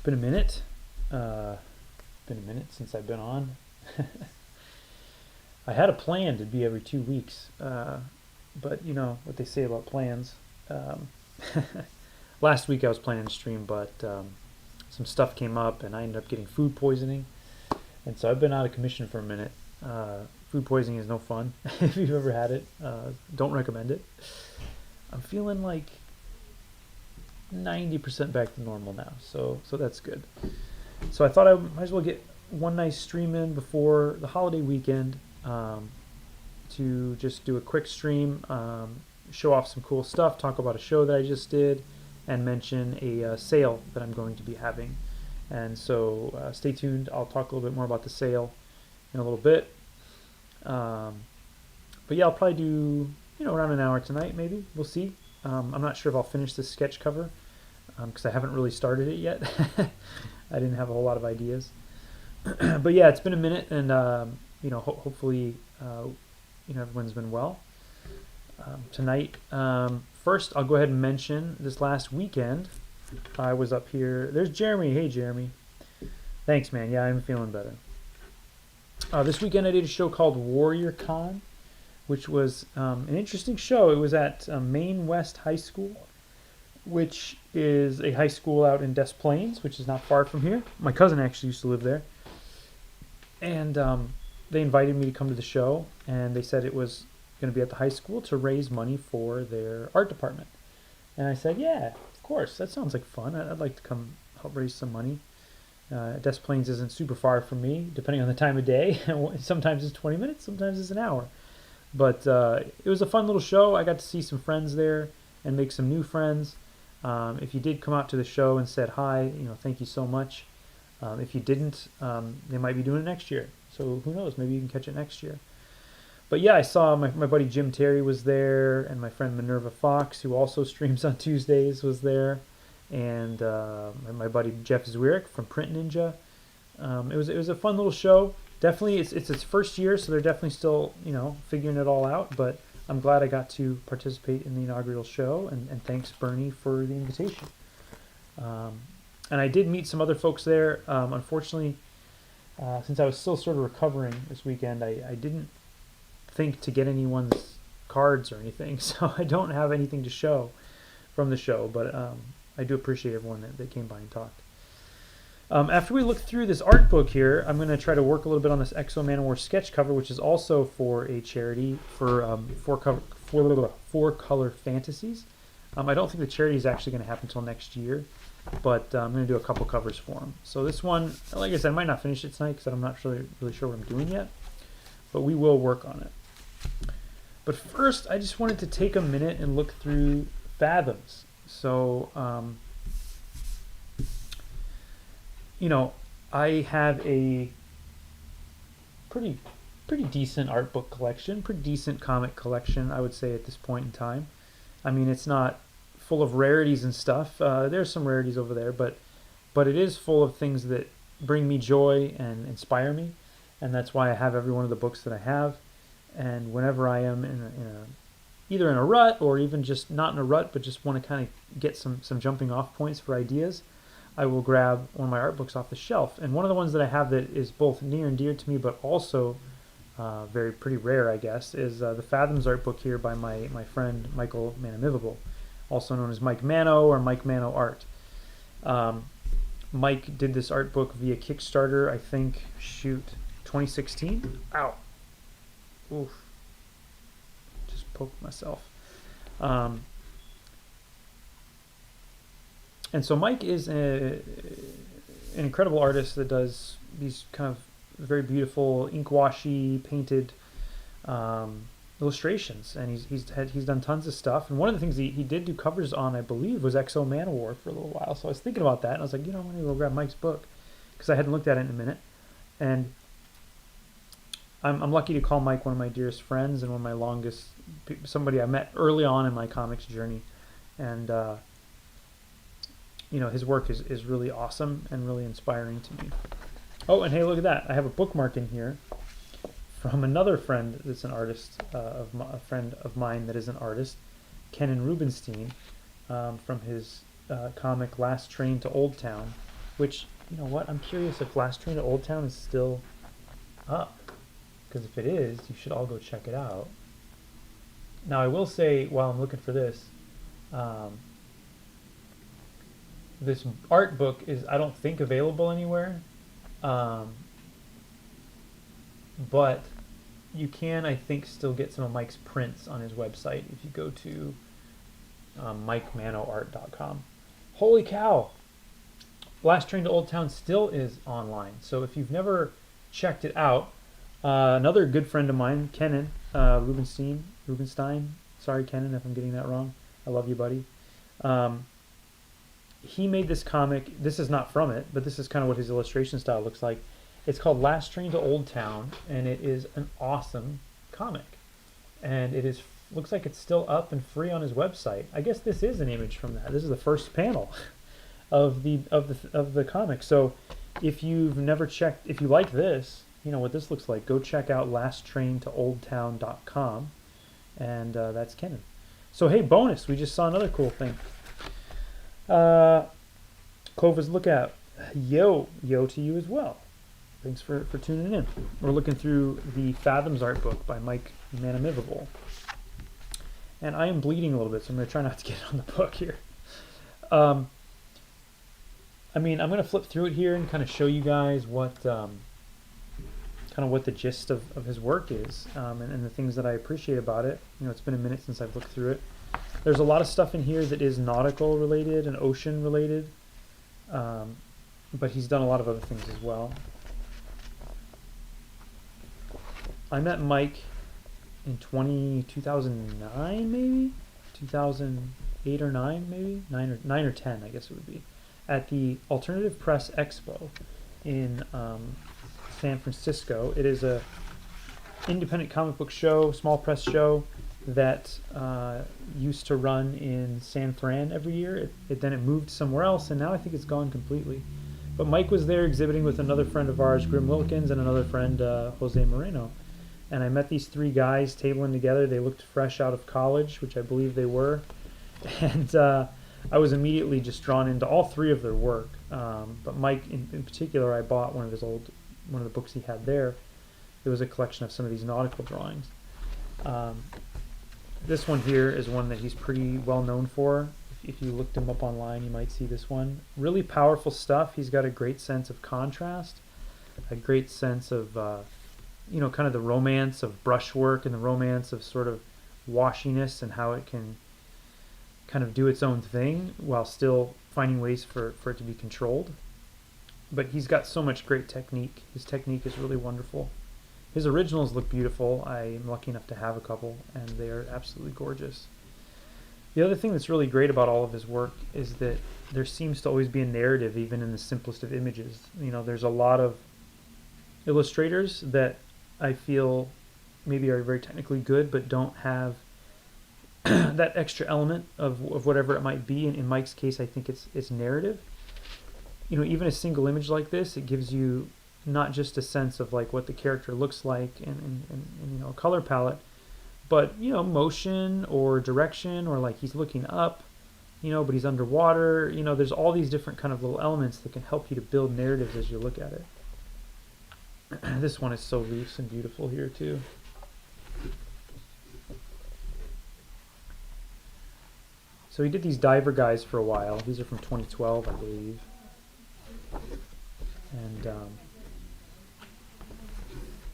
been a minute. Been a minute since I've been on. I had a plan to be every 2 weeks, but you know what they say about plans. Um, Last week I was planning to stream, but some stuff came up and I ended up getting food poisoning, and so I've been out of commission for a minute. Food poisoning is no fun. If you've ever had it, don't recommend it. I'm feeling like 90% back to normal now, so that's good. So I thought I might as well get one nice stream in before the holiday weekend, to just do a quick stream, show off some cool stuff, talk about a show that I just did, and mention a sale that I'm going to be having. And so stay tuned. I'll talk a little bit more about the sale in a little bit. But yeah, I'll probably do around an hour tonight, maybe. We'll see. I'm not sure if I'll finish this sketch cover because I haven't really started it yet. I didn't have a whole lot of ideas. But yeah, it's been a minute, and hopefully everyone's been well tonight. First, I'll go ahead and mention this last weekend. I was up here. There's Jeremy. Hey, Jeremy. Thanks, man. Yeah, I'm feeling better. This weekend I did a show called Warrior Con, which was an interesting show. It was at Maine West High School, which is a high school out in Des Plaines, which is not far from here. My cousin actually used to live there. And they invited me to come to the show, and they said it was going to be at the high school to raise money for their art department. And I said, yeah, of course, that sounds like fun. I'd like to come help raise some money. Des Plaines isn't super far from me, depending on the time of day. Sometimes it's 20 minutes, sometimes it's an hour. But it was a fun little show. I got to see some friends there and make some new friends. If you did come out to the show and said hi, thank you so much. If you didn't, they might be doing it next year. So who knows? Maybe you can catch it next year. But yeah, I saw my buddy Jim Terry was there, and my friend Minerva Fox, who also streams on Tuesdays, was there, and my buddy Jeff Zwirik from Print Ninja. It was a fun little show. Definitely, it's its first year, so they're definitely still figuring it all out. But I'm glad I got to participate in the inaugural show, and thanks Bernie for the invitation. And I did meet some other folks there. Unfortunately, since I was still sort of recovering this weekend, I didn't think to get anyone's cards or anything, so I don't have anything to show from the show, but I do appreciate everyone that came by and talked. After we look through this art book here, I'm going to try to work a little bit on this XO Manowar sketch cover, which is also for a charity for Four Color Fantasies. I don't think the charity is actually going to happen until next year, but I'm going to do a couple covers for them. So this one, like I said, I might not finish it tonight because I'm not really sure what I'm doing yet, but we will work on it. But first, I just wanted to take a minute and look through Fathoms. So, I have a pretty decent art book collection, pretty decent comic collection, I would say, at this point in time. I mean, it's not full of rarities and stuff. There's some rarities over there, but it is full of things that bring me joy and inspire me, and that's why I have every one of the books that I have. And whenever I am either in a rut or even just not in a rut, but just want to kind of get some jumping off points for ideas, I will grab one of my art books off the shelf. And one of the ones that I have that is both near and dear to me, but also pretty rare, I guess, is the Fathoms art book here by my friend Michael Manomivibul, also known as Mike Mano or Mike Mano Art. Mike did this art book via Kickstarter, I think, 2016. Ow. Oof. Just poked myself. And so Mike is an incredible artist that does these kind of very beautiful ink washy painted illustrations, and he's done tons of stuff. And one of the things he did do covers on, I believe, was XO Manowar for a little while. So I was thinking about that, and I was like, I'm going to go grab Mike's book because I hadn't looked at it in a minute. And I'm lucky to call Mike one of my dearest friends and one of my longest, somebody I met early on in my comics journey. And, his work is really awesome and really inspiring to me. Oh, and hey, look at that. I have a bookmark in here from another friend that's an artist, a friend of mine that is an artist, Kenan Rubenstein, from his comic Last Train to Old Town. which, you know what, I'm curious if Last Train to Old Town is still up, because if it is, you should all go check it out. Now, I will say, while I'm looking for this, this art book is, I don't think, available anywhere, but you can, I think, still get some of Mike's prints on his website if you go to MikeManoart.com. Holy cow! Last Train to Old Town still is online, so if you've never checked it out, another good friend of mine, Kenan Rubenstein, sorry Kenan if I'm getting that wrong, I love you, buddy. He made this comic. This is not from it, but this is kind of what his illustration style looks like. It's called Last Train to Old Town, and it is an awesome comic. And it looks like it's still up and free on his website. I guess this is an image from that. This is the first panel of the comic. So if you've never checked, if you like this, you know what this looks like, go check out lasttraintooldtown.com, and that's Kenan. So hey, bonus, we just saw another cool thing. Clovis Lookout, yo to you as well. Thanks for tuning in. We're looking through the Fathoms art book by Mike Manomivibul. And I am bleeding a little bit, so I'm going to try not to get on the book here. I mean, I'm going to flip through it here and kind of show you guys what what the gist of his work is, and the things that I appreciate about it. You know, it's been a minute since I've looked through it. There's a lot of stuff in here that is nautical related and ocean related, but he's done a lot of other things as well. I met Mike in 2009, maybe 2008 or 9, maybe 9 or 10, I guess it would be, at the Alternative Press Expo in San Francisco. It is a independent comic book show, small press show that used to run in San Fran every year. Then it moved somewhere else, and now I think it's gone completely. But Mike was there exhibiting with another friend of ours, Grim Wilkins, and another friend, Jose Moreno. And I met these three guys tabling together. They looked fresh out of college, which I believe they were. And I was immediately just drawn into all three of their work. But Mike, in particular, I bought one of the books he had there. It was a collection of some of these nautical drawings. This one here is one that he's pretty well known for. If you looked him up online, you might see this one. Really powerful stuff. He's got a great sense of contrast, a great sense of, kind of the romance of brushwork and the romance of sort of washiness and how it can kind of do its own thing while still finding ways for it to be controlled. But he's got so much great technique. His technique is really wonderful. His originals look beautiful. I'm lucky enough to have a couple, and they are absolutely gorgeous. The other thing that's really great about all of his work is that there seems to always be a narrative, even in the simplest of images. You know, there's a lot of illustrators that I feel maybe are very technically good, but don't have that extra element of whatever it might be. And in Mike's case, I think it's narrative. You know, even a single image like this, it gives you not just a sense of like what the character looks like and you know, a color palette, but, you know, motion or direction, or like he's looking up, you know, but he's underwater. You know, there's all these different kind of little elements that can help you to build narratives as you look at it. This one is so loose and beautiful here too. So he did these diver guys for a while. These are from 2012, I believe. And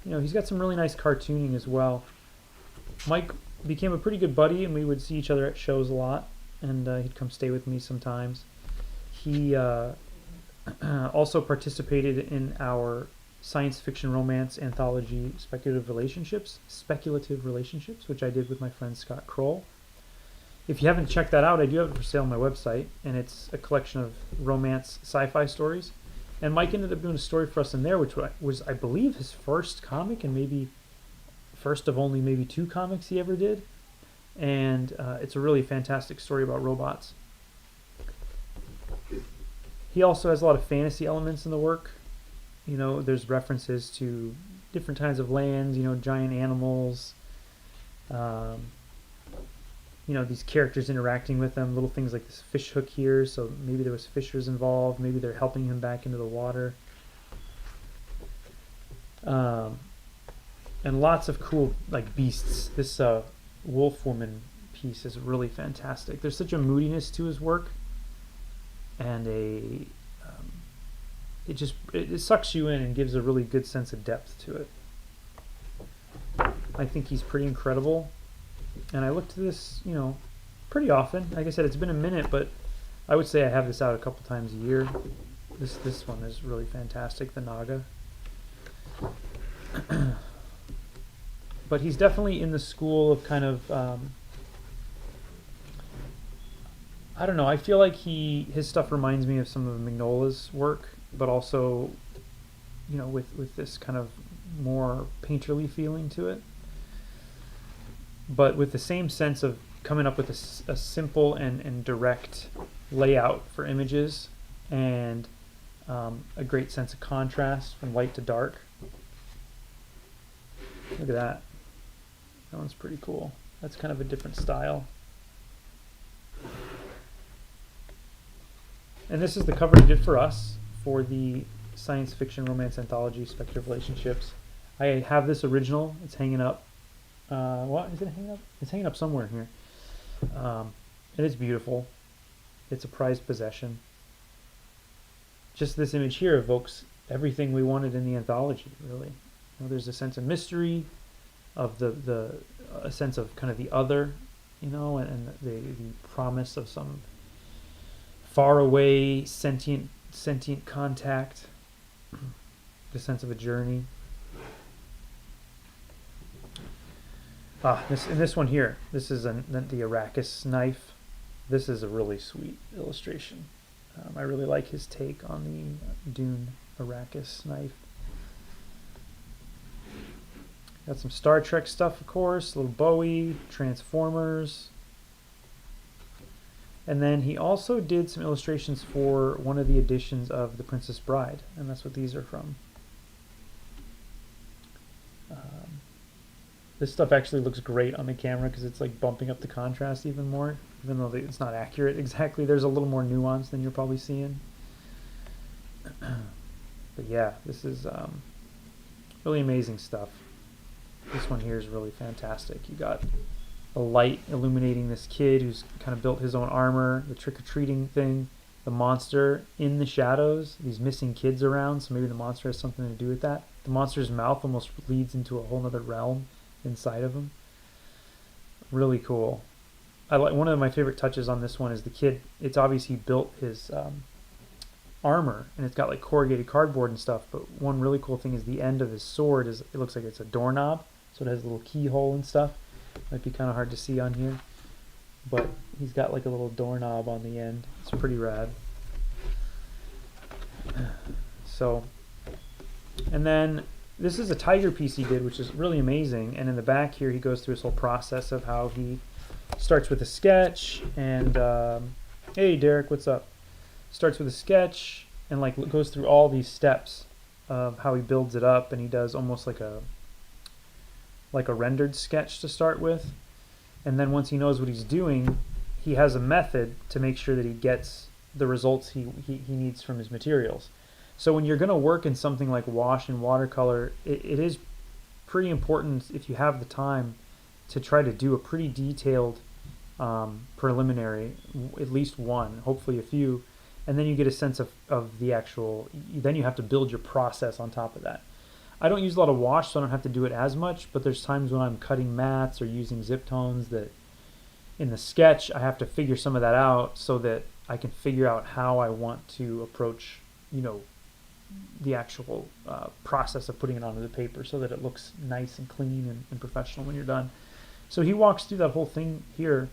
you know, he's got some really nice cartooning as well. Mike became a pretty good buddy, and we would see each other at shows a lot, and he'd come stay with me sometimes. He also participated in our science fiction romance anthology Speculative Relationships, which I did with my friend Scott Kroll. If you haven't checked that out, I do have it for sale on my website, and it's a collection of romance sci-fi stories. And Mike ended up doing a story for us in there, which was, I believe, his first comic, and maybe first of only maybe 2 comics he ever did. And it's a really fantastic story about robots. He also has a lot of fantasy elements in the work. You know, there's references to different kinds of lands, you know, giant animals, you you know, these characters interacting with them, little things like this fish hook here, so maybe there was fishers involved, maybe they're helping him back into the water. And lots of cool like beasts. This wolf woman piece is really fantastic. There's such a moodiness to his work, and it sucks you in and gives a really good sense of depth to it. I think he's pretty incredible, and I look to this, you know, pretty often. Like I said, it's been a minute, but I would say I have this out a couple times a year. This one is really fantastic, the Naga. But he's definitely in the school of kind of, I don't know, I feel like his stuff reminds me of some of Mignola's work, but also, you know, with this kind of more painterly feeling to it. But with the same sense of coming up with a simple and direct layout for images, and a great sense of contrast from light to dark. Look at that. That one's pretty cool. That's kind of a different style. And this is the cover he did for us for the science fiction romance anthology Spectre of Relationships. I have this original. It's hanging up. What is it hanging up? It's hanging up somewhere here. And it's beautiful. It's a prized possession. Just this image here evokes everything we wanted in the anthology, really. You know, there's a sense of mystery, of a sense of kind of the other, you know, and the promise of some faraway sentient contact, the sense of a journey. This one here, this is the Arrakis knife. This is a really sweet illustration. I really like his take on the Dune Arrakis knife. Got some Star Trek stuff, of course, little Bowie, Transformers. And then he also did some illustrations for one of the editions of The Princess Bride, and that's what these are from. This stuff actually looks great on the camera because it's like bumping up the contrast even more, even though it's not accurate exactly. There's a little more nuance than you're probably seeing. But yeah, this is really amazing stuff. This one here is really fantastic. You got a light illuminating this kid who's kind of built his own armor, the trick-or-treating thing, the monster in the shadows, these missing kids around, so maybe the monster has something to do with that. The monster's mouth almost leads into a whole other realm inside of him. Really cool. I like one of my favorite touches on this one is the kid. It's obvious he built his armor, and it's got like corrugated cardboard and stuff, but one really cool thing is the end of his sword is, it looks like it's a doorknob, so it has a little keyhole and stuff. Might be kind of hard to see on here, but he's got like a little doorknob on the end. It's pretty rad. So, and then this is a tiger piece he did, which is really amazing. And in the back here, he goes through his whole process of how he starts with a sketch and, hey Derek, what's up? Starts with a sketch and like goes through all these steps of how he builds it up, and he does almost like a rendered sketch to start with. And then once he knows what he's doing, he has a method to make sure that he gets the results he needs from his materials. So when you're going to work in something like wash and watercolor, it is pretty important, if you have the time, to try to do a pretty detailed preliminary, at least one, hopefully a few, and then you get a sense of the actual, then you have to build your process on top of that. I don't use a lot of wash, so I don't have to do it as much, but there's times when I'm cutting mats or using zip tones that in the sketch I have to figure some of that out so that I can figure out how I want to approach, you know, the actual process of putting it onto the paper so that it looks nice and clean and professional when you're done. So he walks through that whole thing here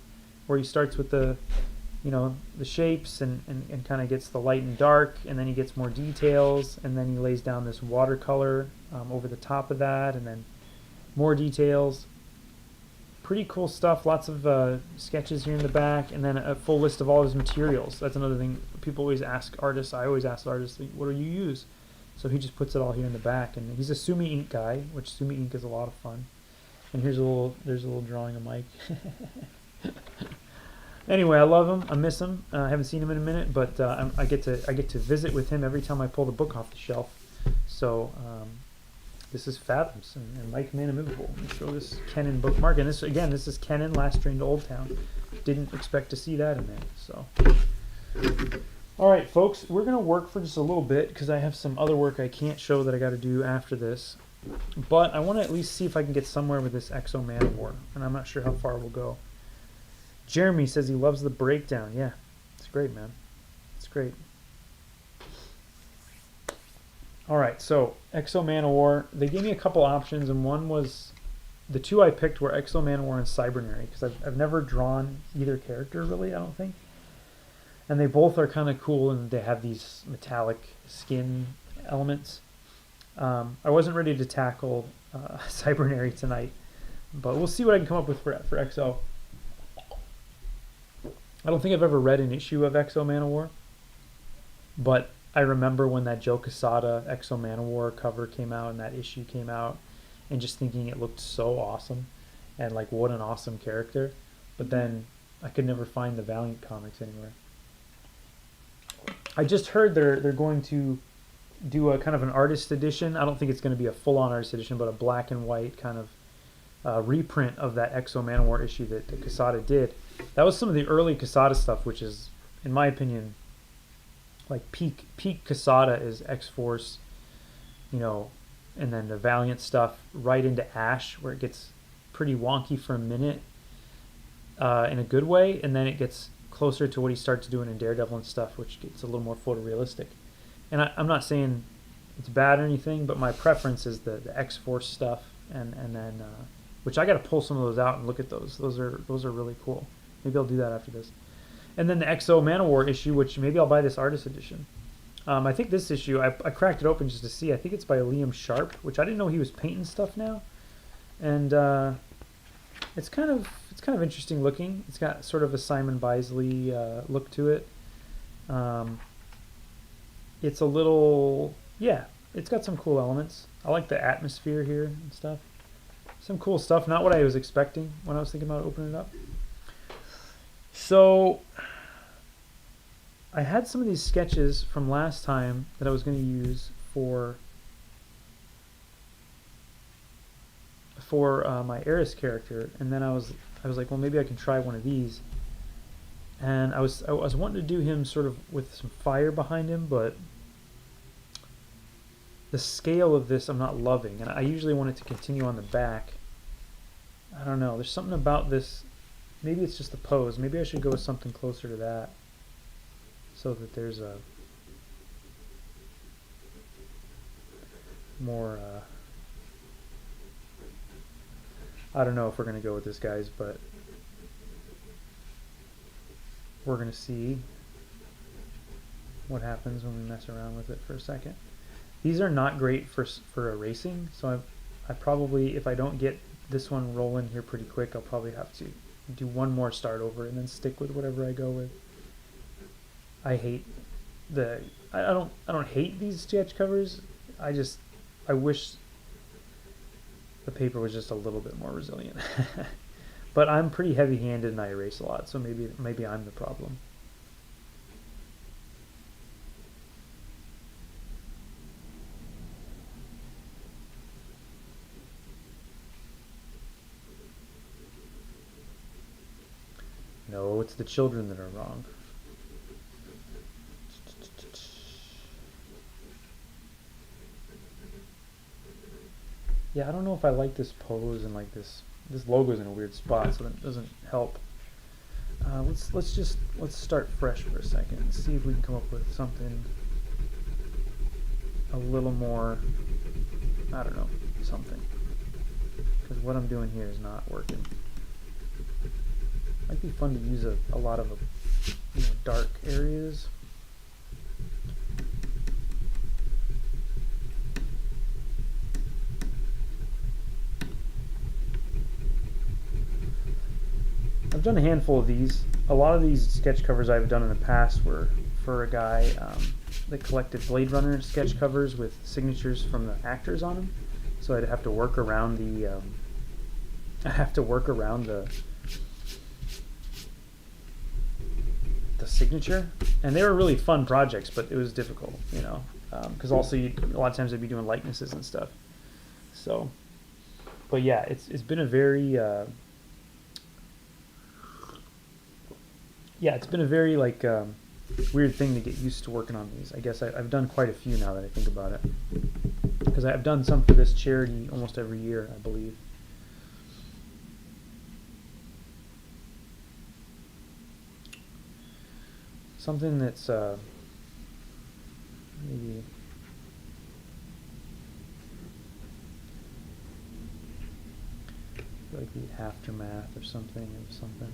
where he starts with the, you know, the shapes and kind of gets the light and dark, and then he gets more details, and then he lays down this watercolor over the top of that, and then more details. Pretty cool stuff. Lots of sketches here in the back, and then a full list of all his materials. That's another thing people always ask artists. I always ask artists, what do you use? So he just puts it all here in the back, and he's a Sumi ink guy, which Sumi ink is a lot of fun. And there's a little drawing of Mike. Anyway, I love him. I miss him. I haven't seen him in a minute, but I get to visit with him every time I pull the book off the shelf. So this is Fathoms and Mike Manomivibul. Let me show this Kennen bookmark. And this is Kennen, Last Train to Old Town. Didn't expect to see that in there. So, all right, folks, we're gonna work for just a little bit because I have some other work I can't show that I got to do after this. But I want to at least see if I can get somewhere with this XO Manowar, and I'm not sure how far we'll go. Jeremy says he loves the breakdown. Yeah, it's great, man. It's great. All right, so XO Manowar. They gave me a couple options, and one was the two I picked were XO Manowar and Cybernary because I've never drawn either character really. I don't think, and they both are kind of cool, and they have these metallic skin elements. I wasn't ready to tackle Cybernary tonight, but we'll see what I can come up with for XO. I don't think I've ever read an issue of XO Manowar, but I remember when that Joe Quesada XO Manowar cover came out and that issue came out, and just thinking it looked so awesome, and like what an awesome character. But then I could never find the Valiant comics anywhere. I just heard they're going to do a kind of an artist edition. I don't think it's going to be a full-on artist edition, but a black and white kind of reprint of that XO Manowar issue that Quesada did. That was some of the early Quesada stuff, which is, in my opinion, like peak Quesada is X-Force, you know, and then the Valiant stuff right into Ash, where it gets pretty wonky for a minute in a good way, and then it gets closer to what he starts doing in Daredevil and stuff, which gets a little more photorealistic. And I'm not saying it's bad or anything, but my preference is the X-Force stuff, and then which I got to pull some of those out and look at those. Those are really cool. Maybe I'll do that after this. And then the XO Manowar issue, which maybe I'll buy this artist edition. I think this issue, I cracked it open just to see. I think it's by Liam Sharp, which I didn't know he was painting stuff now. And it's kind of interesting looking. It's got sort of a Simon Bisley look to it. It's a little, yeah, it's got some cool elements. I like the atmosphere here and stuff. Some cool stuff. Not what I was expecting when I was thinking about opening it up. So I had some of these sketches from last time that I was going to use for my Eris character, and then I was like, well, maybe I can try one of these. And I was wanting to do him sort of with some fire behind him, but the scale of this I'm not loving, and I usually want it to continue on the back. I don't know. There's something about this. Maybe it's just the pose. Maybe I should go with something closer to that, so that there's a more. I don't know if we're gonna go with this, guys, but we're gonna see what happens when we mess around with it for a second. These are not great for erasing, so I probably, if I don't get this one rolling here pretty quick, I'll probably have to do one more start over and then stick with whatever I go with. I hate I don't hate these sketch covers. I wish the paper was just a little bit more resilient. But I'm pretty heavy-handed and I erase a lot, so maybe I'm the problem. No, it's the children that are wrong. Yeah, I don't know if I like this pose and like this logo's in a weird spot, so that doesn't help. Let's start fresh for a second and see if we can come up with something a little more, I don't know, something. Because what I'm doing here is not working. Might be fun to use a lot of dark areas. I've done a handful of these. A lot of these sketch covers I've done in the past were for a guy that collected Blade Runner sketch covers with signatures from the actors on them. So I'd have to work around the a signature, and they were really fun projects, but it was difficult, you know, because also a lot of times I'd be doing likenesses and stuff. So, but yeah, it's been a very it's been a very like weird thing to get used to working on these. I guess I've done quite a few now that I think about it, because I've done some for this charity almost every year, I believe. Something that's maybe like the aftermath or something of something.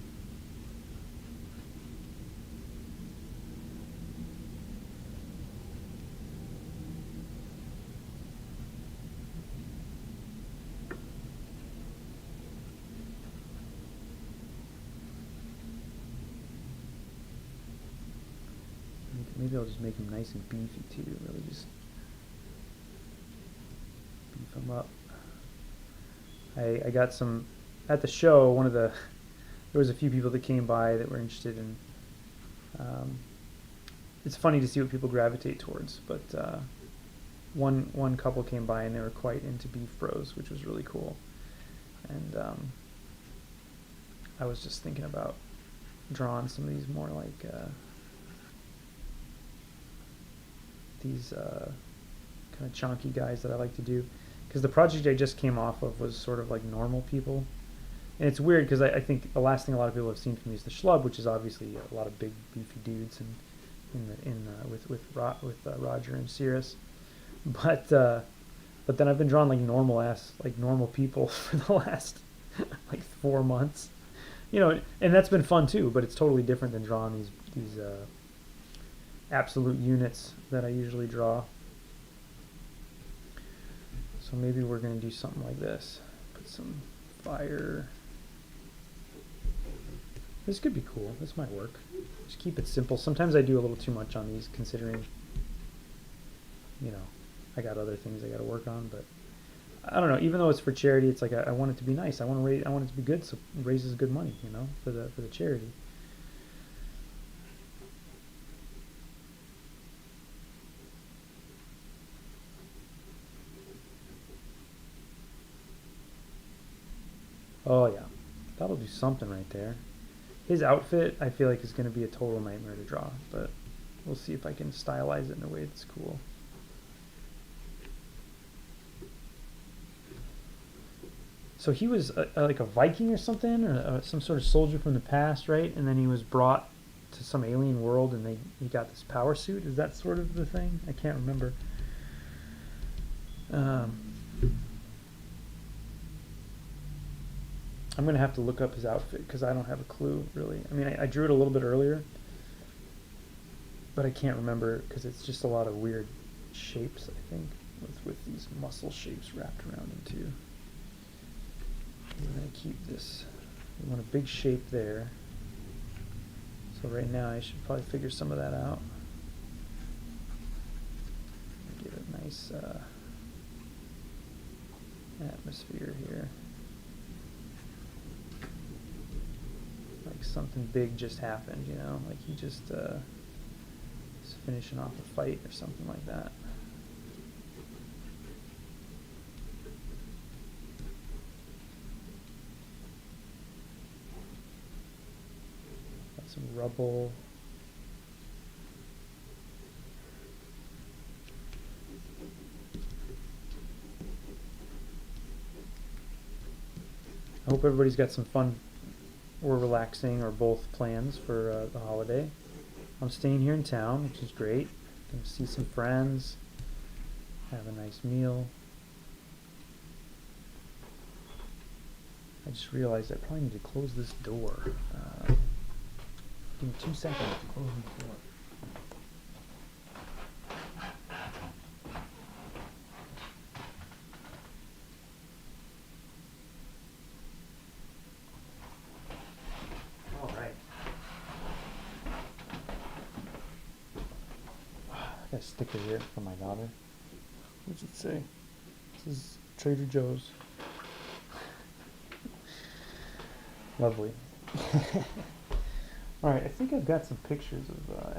Maybe I'll just make them nice and beefy too, really just beef them up. I got some, at the show, there was a few people that came by that were interested in, it's funny to see what people gravitate towards, but one couple came by and they were quite into beef bros, which was really cool. And I was just thinking about drawing some of these more like these kind of chunky guys that I like to do, because the project I just came off of was sort of like normal people, and it's weird because I think the last thing a lot of people have seen from me is the Schlub, which is obviously a lot of big beefy dudes and with Roger and Cirrus, but then I've been drawing like normal people for the last like 4 months, you know, and that's been fun too, but it's totally different than drawing these absolute units that I usually draw. So maybe we're going to do something like this. Put some fire. This could be cool. This might work. Just keep it simple. Sometimes I do a little too much on these, considering, you know, I got other things I got to work on. But I don't know. Even though it's for charity, it's like I want it to be nice. I want it to be good, so it raises good money, you know, for the charity. Oh yeah, that'll do something right there. His outfit, I feel like, is going to be a total nightmare to draw, but we'll see if I can stylize it in a way that's cool. So he was like a Viking or something, or some sort of soldier from the past, right? And then he was brought to some alien world, and he got this power suit. Is that sort of the thing? I can't remember. I'm going to have to look up his outfit because I don't have a clue, really. I mean, I drew it a little bit earlier, but I can't remember because it's just a lot of weird shapes, I think, with these muscle shapes wrapped around him, too. I'm going to keep this. We want a big shape there. So right now I should probably figure some of that out. Give it a nice atmosphere here. Like something big just happened, you know, like he just is finishing off a fight or something like that. Got some rubble. I hope everybody's got some fun or relaxing or both plans for the holiday. I'm staying here in town, which is great. Gonna see some friends, have a nice meal. I just realized I probably need to close this door. Give me 2 seconds to close the door. Got a sticker here for my daughter. What does it say? This is Trader Joe's. Lovely. Alright, I think I've got some pictures of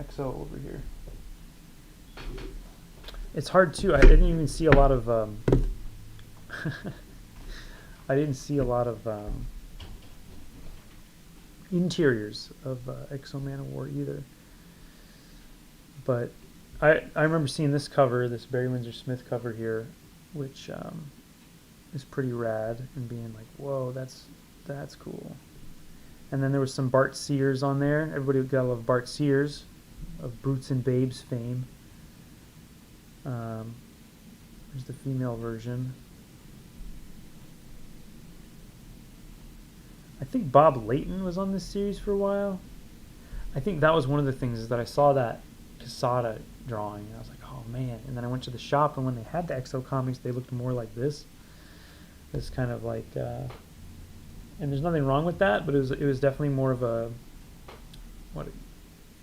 XO over here. It's hard too. I didn't even see a lot of I didn't see a lot of interiors of XO Manowar either. But I remember seeing this cover, this Barry Windsor Smith cover here, which is pretty rad, and being like, whoa, that's cool. And then there was some Bart Sears on there. Everybody gotta love Bart Sears of Brutes and Babes fame. There's the female version. I think Bob Layton was on this series for a while. I think that was one of the things, is that I saw that Quesada drawing and I was like, oh man. And then I went to the shop, and when they had the XO comics, they looked more like this. It's kind of like, and there's nothing wrong with that, but it was definitely more of a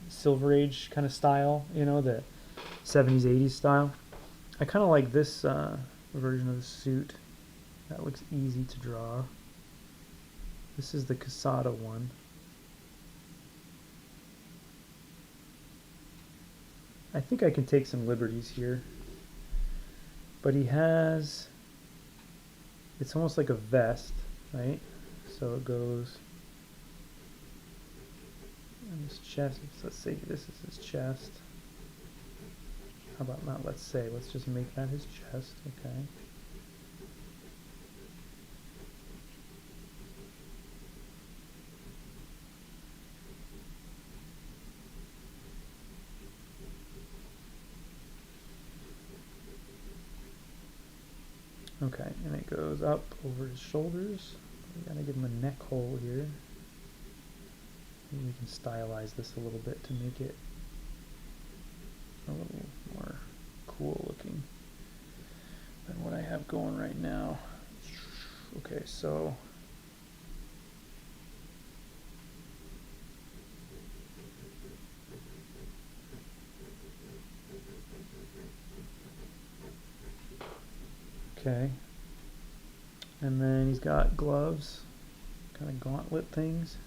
Silver Age kind of style, you know, the 70s 80s style. I kind of like this version of the suit. That looks easy to draw. This is the Quesada one. I think I can take some liberties here. But he has, it's almost like a vest, right? So it goes on his chest. Let's say this is his chest. How about not let's say, let's just make that his chest, okay. Okay, and it goes up over his shoulders. We gotta give him a neck hole here. Maybe we can stylize this a little bit to make it a little more cool looking than what I have going right now. Okay, so okay, and then he's got gloves, kind of gauntlet things.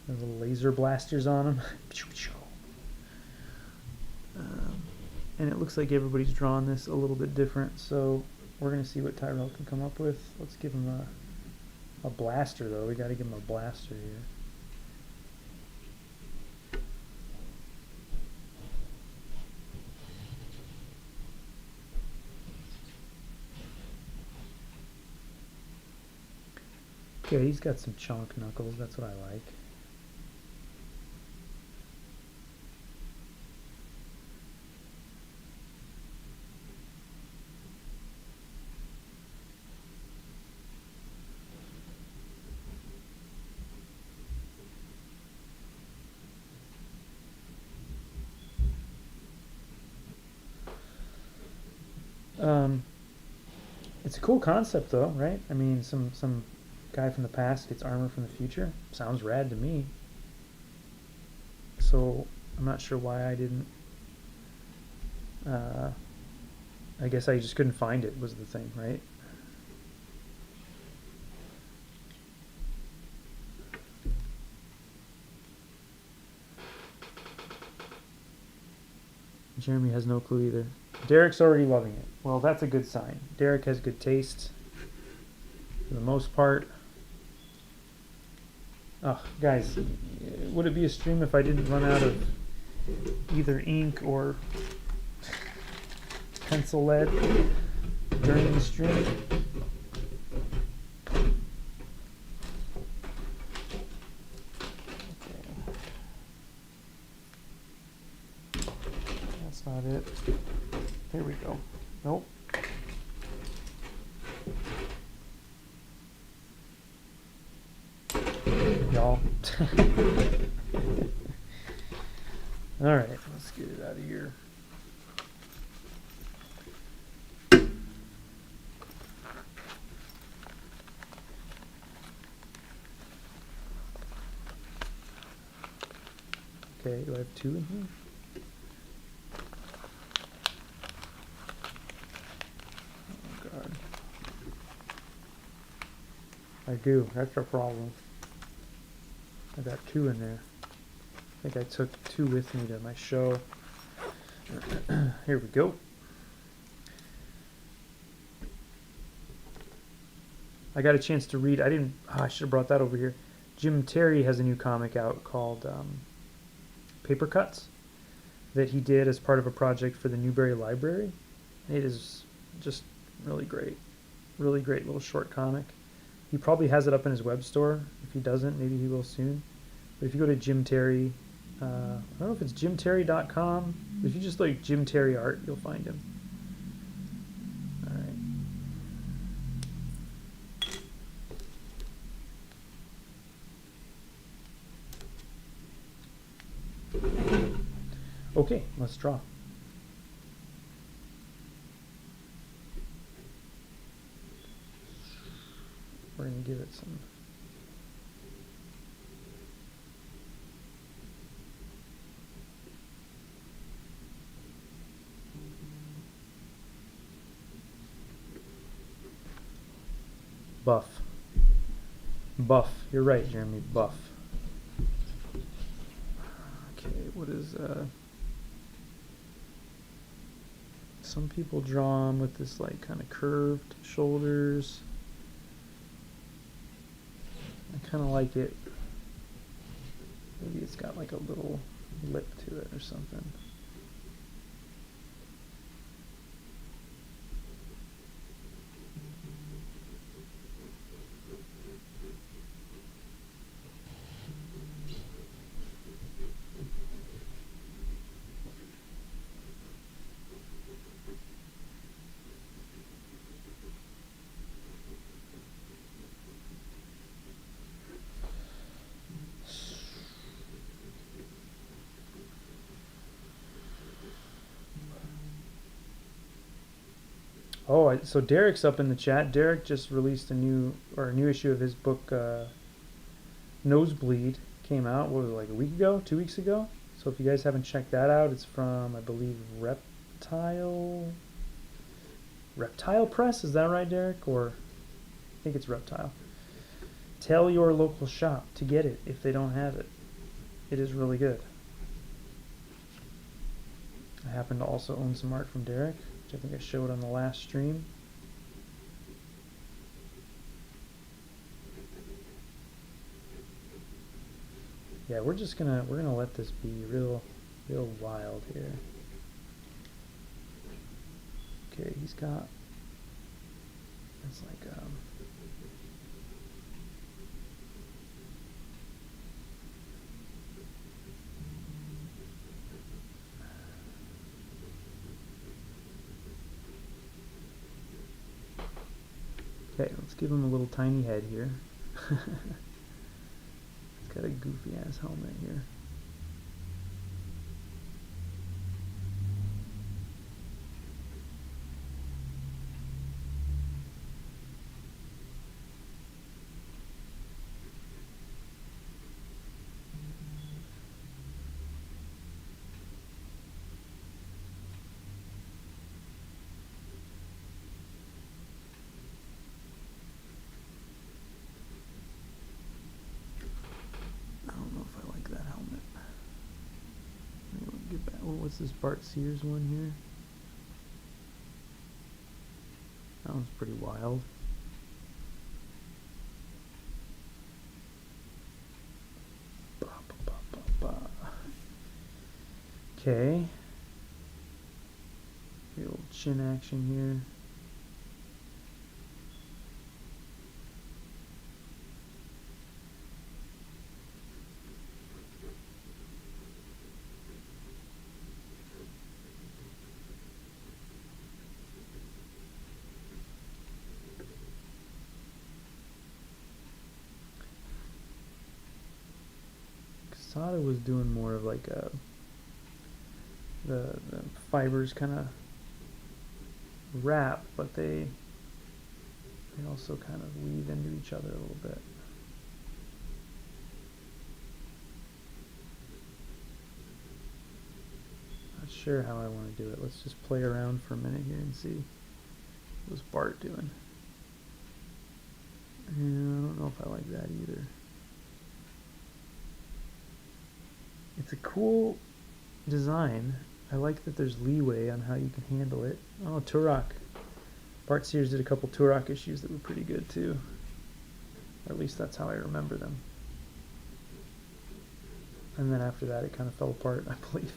There's little laser blasters on them. And it looks like everybody's drawn this a little bit different, so we're going to see what Tyrell can come up with. Let's give him a blaster, though. We got to give him a blaster here. Okay, he's got some chonk knuckles. That's what I like. It's a cool concept, though, right? I mean, some guy from the past gets armor from the future. Sounds rad to me. So I'm not sure why I didn't. I guess I just couldn't find it, was the thing, right? Jeremy has no clue either. Derek's already loving it. Well, that's a good sign. Derek has good taste for the most part. Oh, guys, would it be a stream if I didn't run out of either ink or pencil lead during the stream? That's not it. There we go. Nope. Y'all. All right, let's get it out of here. Okay, do I have two in here? I do. That's a problem. I got 2 in there. I think I took 2 with me to my show. Here we go. I got a chance to read. I should have brought that over here. Jim Terry has a new comic out called Paper Cuts that he did as part of a project for the Newberry Library. It is just really great. Really great little short comic. He probably has it up in his web store. If he doesn't, maybe he will soon. But if you go to Jim Terry, I don't know if it's jimterry.com. If you just like Jim Terry art, you'll find him. All right. Okay, let's draw. We're going to give it some buff. Buff. You're right, Jeremy. Buff. Okay, what is some people draw him with this like kind of curved shoulders. I kind of like it. Maybe it's got like a little lip to it or something. Oh, so Derek's up in the chat. Derek just released a new issue of his book, Nosebleed. Came out, what was it, like a week ago, 2 weeks ago? So if you guys haven't checked that out, it's from, I believe, Reptile Press. Is that right, Derek? Or I think it's Reptile. Tell your local shop to get it if they don't have it. It is really good. I happen to also own some art from Derek, which I think I showed on the last stream. Yeah, we're gonna let this be real wild here. Okay, he's got, it's like okay, let's give him a little tiny head here. It's got a goofy ass helmet here. What's this Bart Sears one here? That one's pretty wild. Okay. The old chin action here. Sada was doing more of like the fibers kind of wrap, but they also kind of weave into each other a little bit. Not sure how I want to do it. Let's just play around for a minute here and see what's Bart doing. Yeah, I don't know if I like that either. It's a cool design. I like that there's leeway on how you can handle it. Oh, Turok. Bart Sears did a couple Turok issues that were pretty good too. Or at least that's how I remember them. And then after that it kind of fell apart, I believe.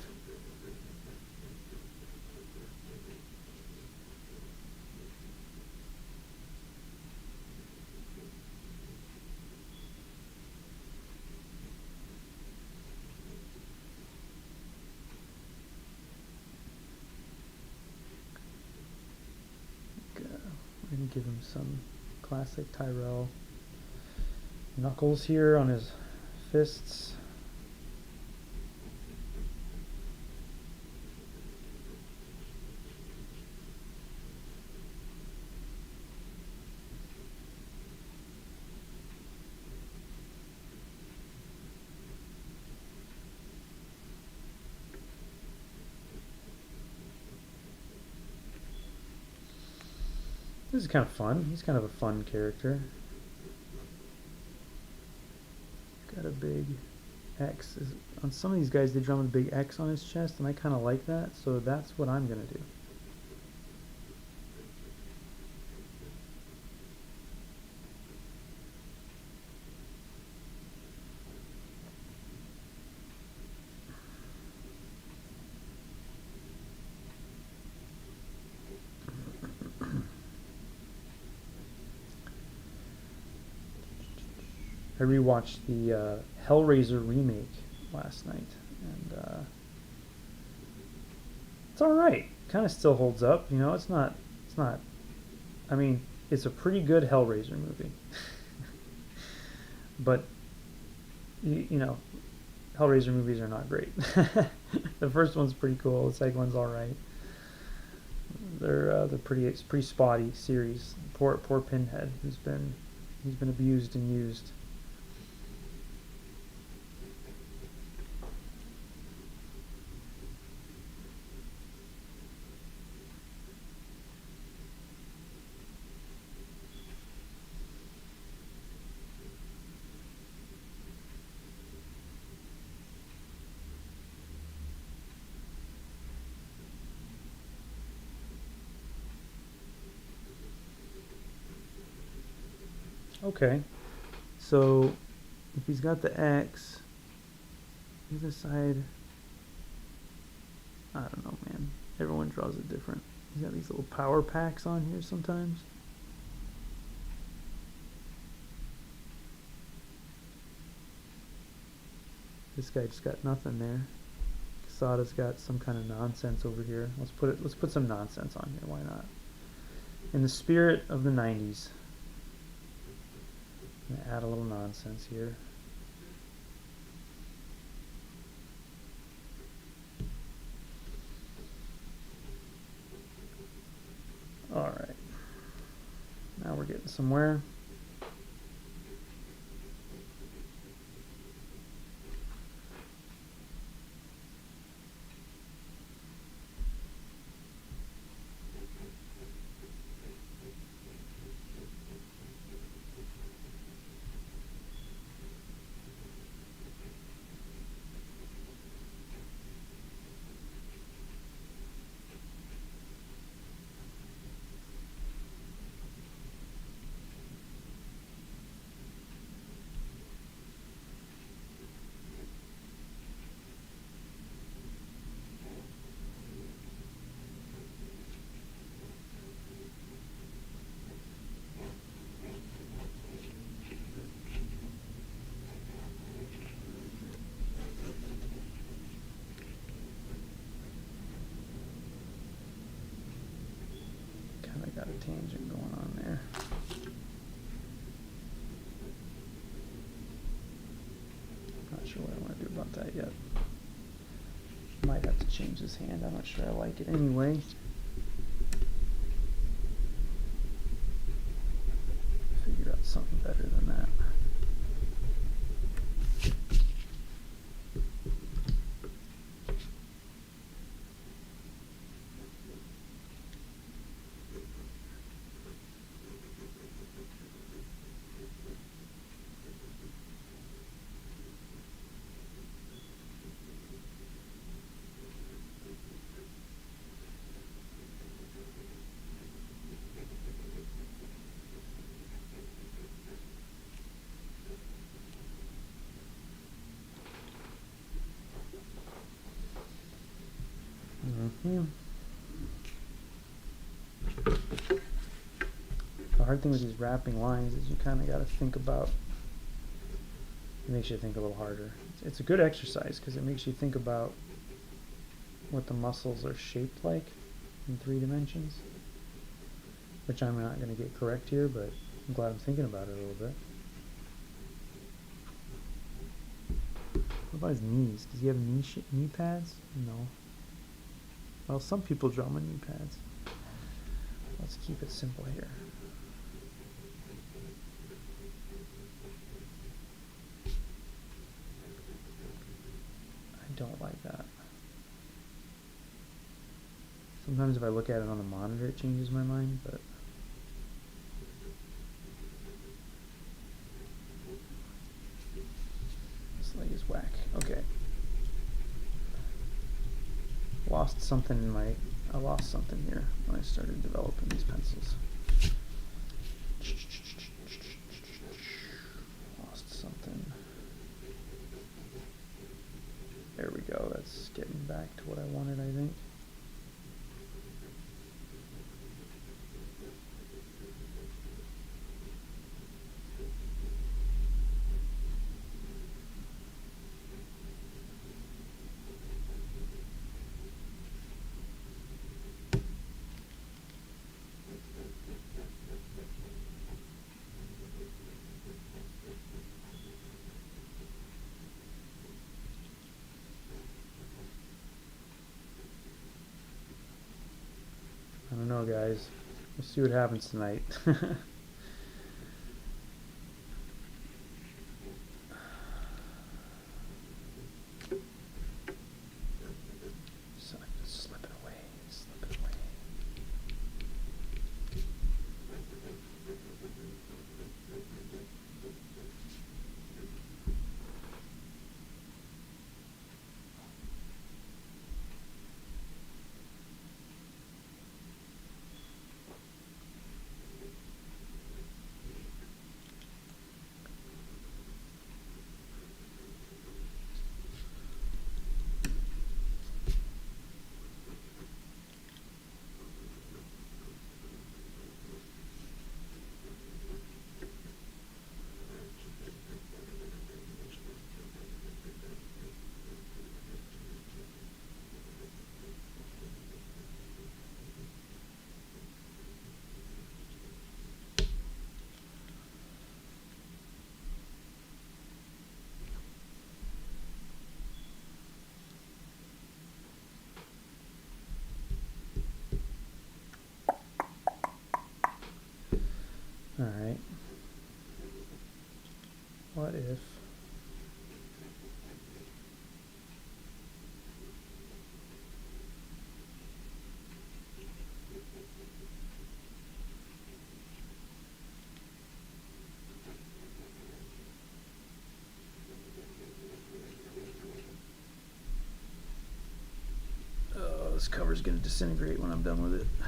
We're going to give him some classic Tyrell knuckles here on his fists. This is kind of fun. He's kind of a fun character. Got a big X. On some of these guys, they draw him a big X on his chest, and I kind of like that, so that's what I'm going to do. I rewatched the Hellraiser remake last night, and it's all right. Kind of still holds up, you know. It's not. I mean, it's a pretty good Hellraiser movie, but you know, Hellraiser movies are not great. The first one's pretty cool. The second one's all right. They're it's pretty spotty series. Poor Pinhead, he's been abused and used. Okay, so if he's got the X, the other side, I don't know, man. Everyone draws it different. He's got these little power packs on here sometimes. This guy just got nothing there. Quesada's got some kind of nonsense over here. Let's put some nonsense on here. Why not? In the spirit of the 90s. I'm gonna add a little nonsense here. Alright. Now we're getting somewhere. Got a tangent going on there. Not sure what I want to do about that yet. Might have to change this hand. I'm not sure I like it anyway. Figure out something better than that. Yeah. The hard thing with these wrapping lines is you kind of got to think about, it makes you think a little harder. It's a good exercise because it makes you think about what the muscles are shaped like in 3 dimensions, which I'm not going to get correct here, but I'm glad I'm thinking about it a little bit. What about his knees? Does he have knee pads? No. Well, some people draw on knee pads. Let's keep it simple here. I don't like that. Sometimes if I look at it on the monitor, it changes my mind, but this leg is whack. Okay. Lost something I lost something here when I started developing these pencils. Lost something. There we go. That's getting back to what I wanted, I think. I don't know, guys. We'll see what happens tonight. Slip it away. Slip it away. All right. What if this cover's gonna disintegrate when I'm done with it. I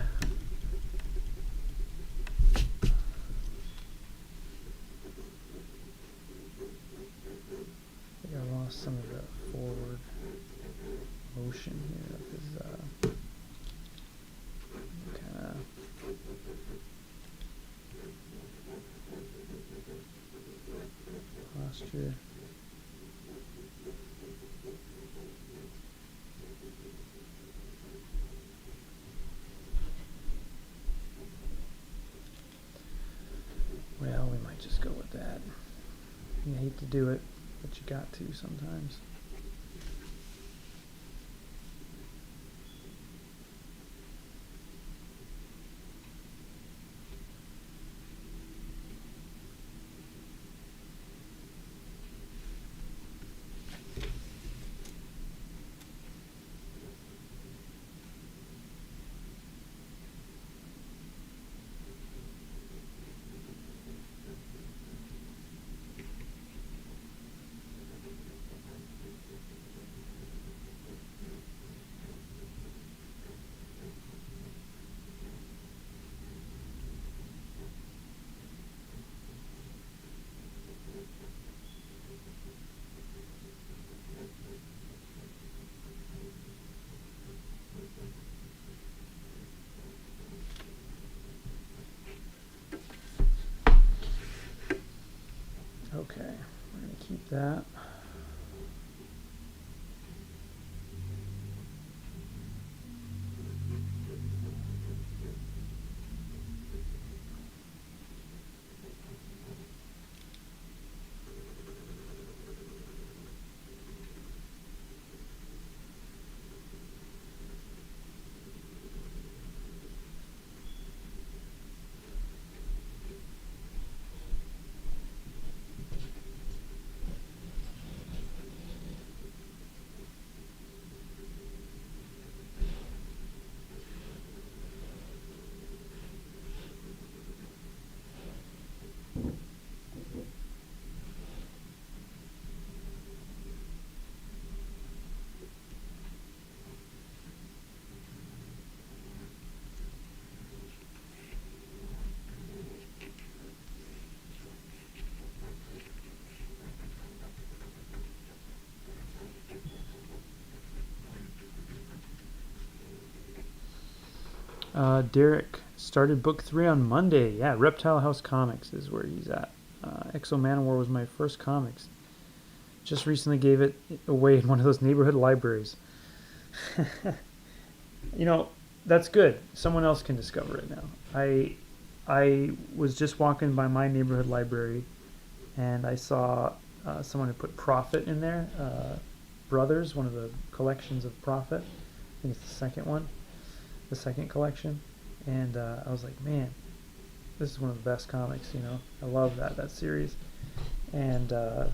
think I lost some of the forward motion here of his kind of posture. Well, we might just go with that. You hate to do it, but you got to sometimes. Okay, we're going to keep that. Derek started book 3 on Monday. Yeah, Reptile House Comics is where he's at. XO Manowar was my first comics. Just recently gave it away in one of those neighborhood libraries. You know, that's good. Someone else can discover it now. I was just walking by my neighborhood library, and I saw someone had put Prophet in there. Brothers, one of the collections of Prophet. I think it's the second one, the second collection. And I was like, man, this is one of the best comics. You know, I love that series. And I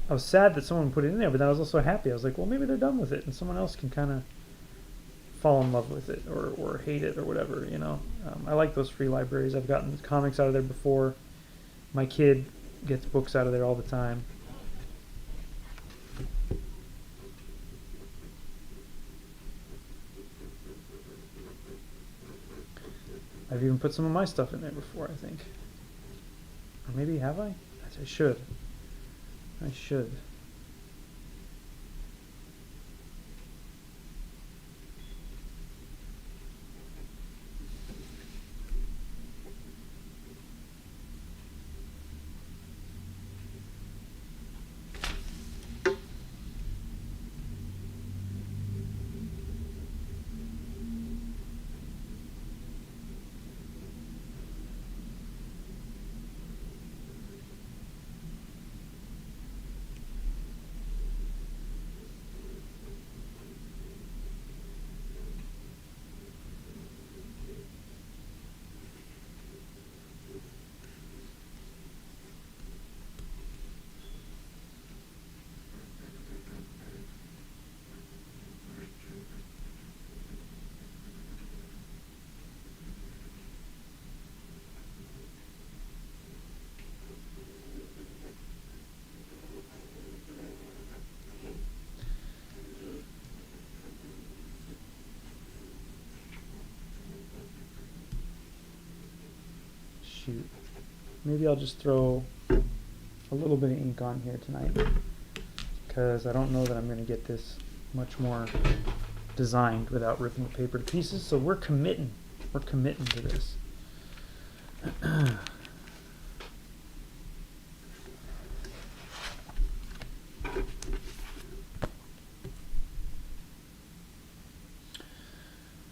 was sad that someone put it in there, but then I was also happy. I was like, well, maybe they're done with it, and someone else can kind of fall in love with it or hate it or whatever, you know. I like those free libraries. I've gotten comics out of there before. My kid gets books out of there all the time. I've even put some of my stuff in there before, I think. Or maybe have I? I should. I should. Shoot. Maybe I'll just throw a little bit of ink on here tonight, because I don't know that I'm going to get this much more designed without ripping the paper to pieces. So we're committing to this.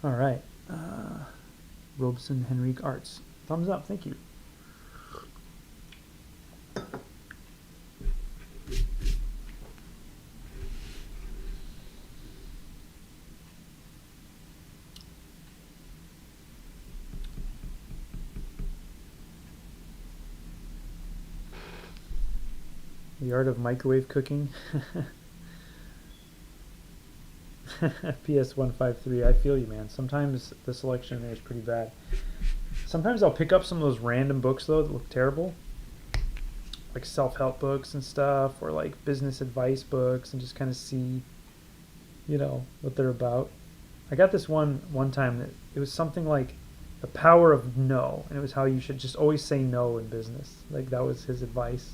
All right. Robeson Henrique Arts. Thumbs up, thank you. The art of microwave cooking. PS153, I feel you, man. Sometimes the selection there is pretty bad. Sometimes I'll pick up some of those random books, though, that look terrible. Like self-help books and stuff, or like business advice books, and just kind of see, you know, what they're about. I got this one time that it was something like The Power of No, and it was how you should just always say no in business. Like, that was his advice.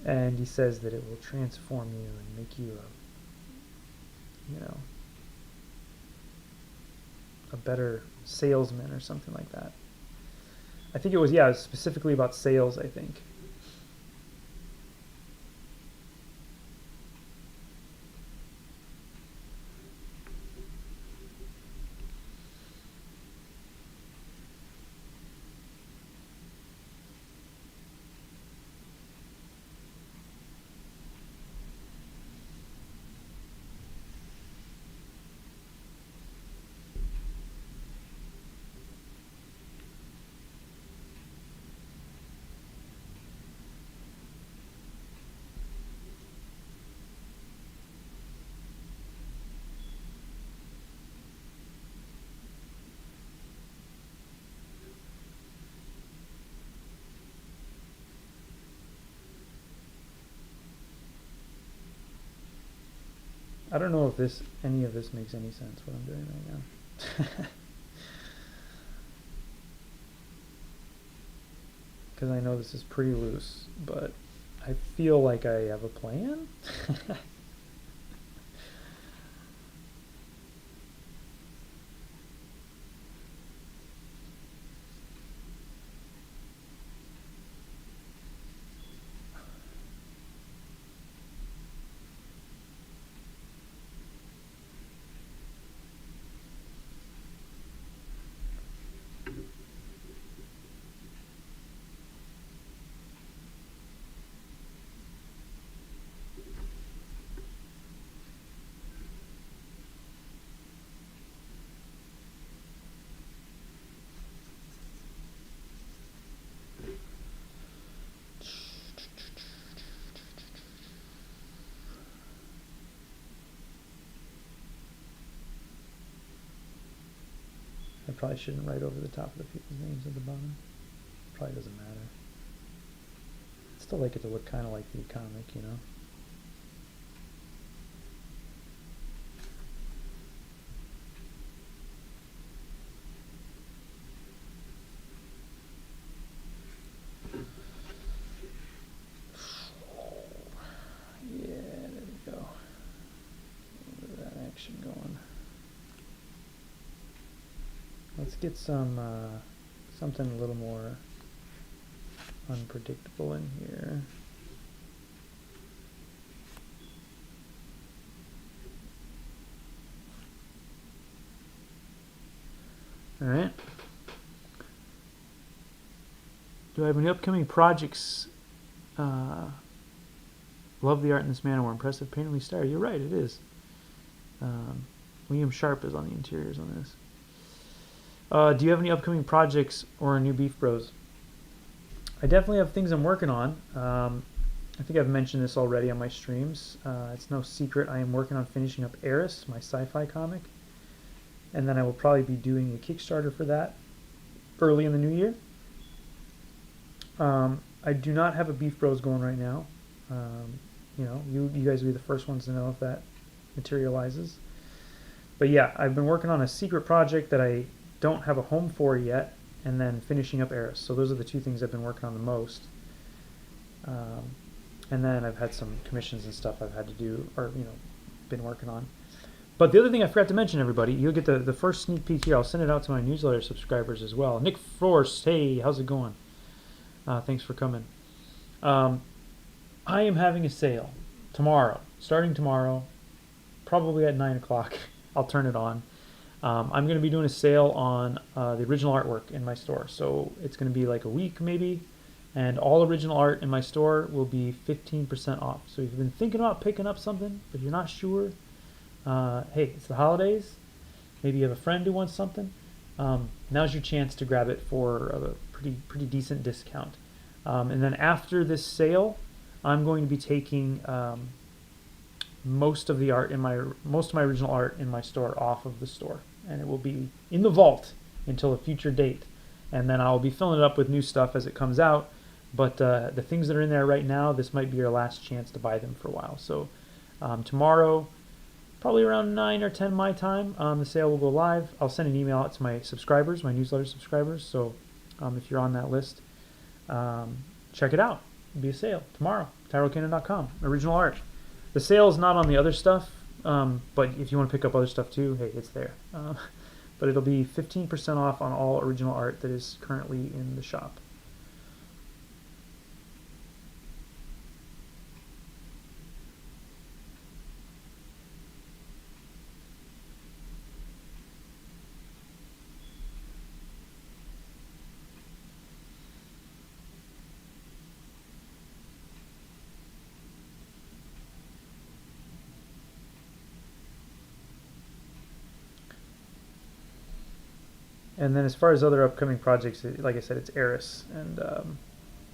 And he says that it will transform you and make you a better salesman or something like that. I think it was, yeah, it was specifically about sales, I think. I don't know if any of this makes any sense, what I'm doing right now. Because I know this is pretty loose, but I feel like I have a plan. I probably shouldn't write over the top of the people's names at the bottom. Probably doesn't matter. I'd still like it to look kind of like the comic, you know? Yeah, there we go. A little bit of that action going. Let's get some something a little more unpredictable in here. All right. Do I have any upcoming projects? Love the art in this Manowar. Impressive painterly style. You're right, it is. Liam Sharp is on the interiors on this. Do you have any upcoming projects or new Beef Bros? I definitely have things I'm working on. I think I've mentioned this already on my streams. It's no secret I am working on finishing up Eris, my sci-fi comic. And then I will probably be doing a Kickstarter for that early in the new year. I do not have a Beef Bros going right now. You know, you guys will be the first ones to know if that materializes. But yeah, I've been working on a secret project that I don't have a home for yet, and then finishing up Eris. So those are the two things I've been working on the most. And then I've had some commissions and stuff I've had to do, or you know, been working on. But the other thing I forgot to mention, everybody, you'll get the first sneak peek here. I'll send it out to my newsletter subscribers as well. Nick Force, hey, how's it going? Thanks for coming. I am having a sale tomorrow, starting tomorrow, probably at 9 o'clock. I'll turn it on. I'm going to be doing a sale on the original artwork in my store. So it's going to be like a week maybe, and all original art in my store will be 15% off. So if you've been thinking about picking up something, but you're not sure, hey, it's the holidays, maybe you have a friend who wants something, now's your chance to grab it for a pretty decent discount. And then after this sale, I'm going to be taking most of my original art in my store off of the store, and it will be in the vault until a future date, and then I'll be filling it up with new stuff as it comes out. But the things that are in there right now, this might be your last chance to buy them for a while. So tomorrow, probably around 9 or 10 my time, the sale will go live. I'll send an email out to my subscribers, my newsletter subscribers. So if you're on that list, check it out. It'll be a sale tomorrow. TyrellCannon.com. Original art. The sale is not on the other stuff, but if you want to pick up other stuff too, hey, it's there. but it'll be 15% off on all original art that is currently in the shop. And then as far as other upcoming projects, like I said, it's Eris. And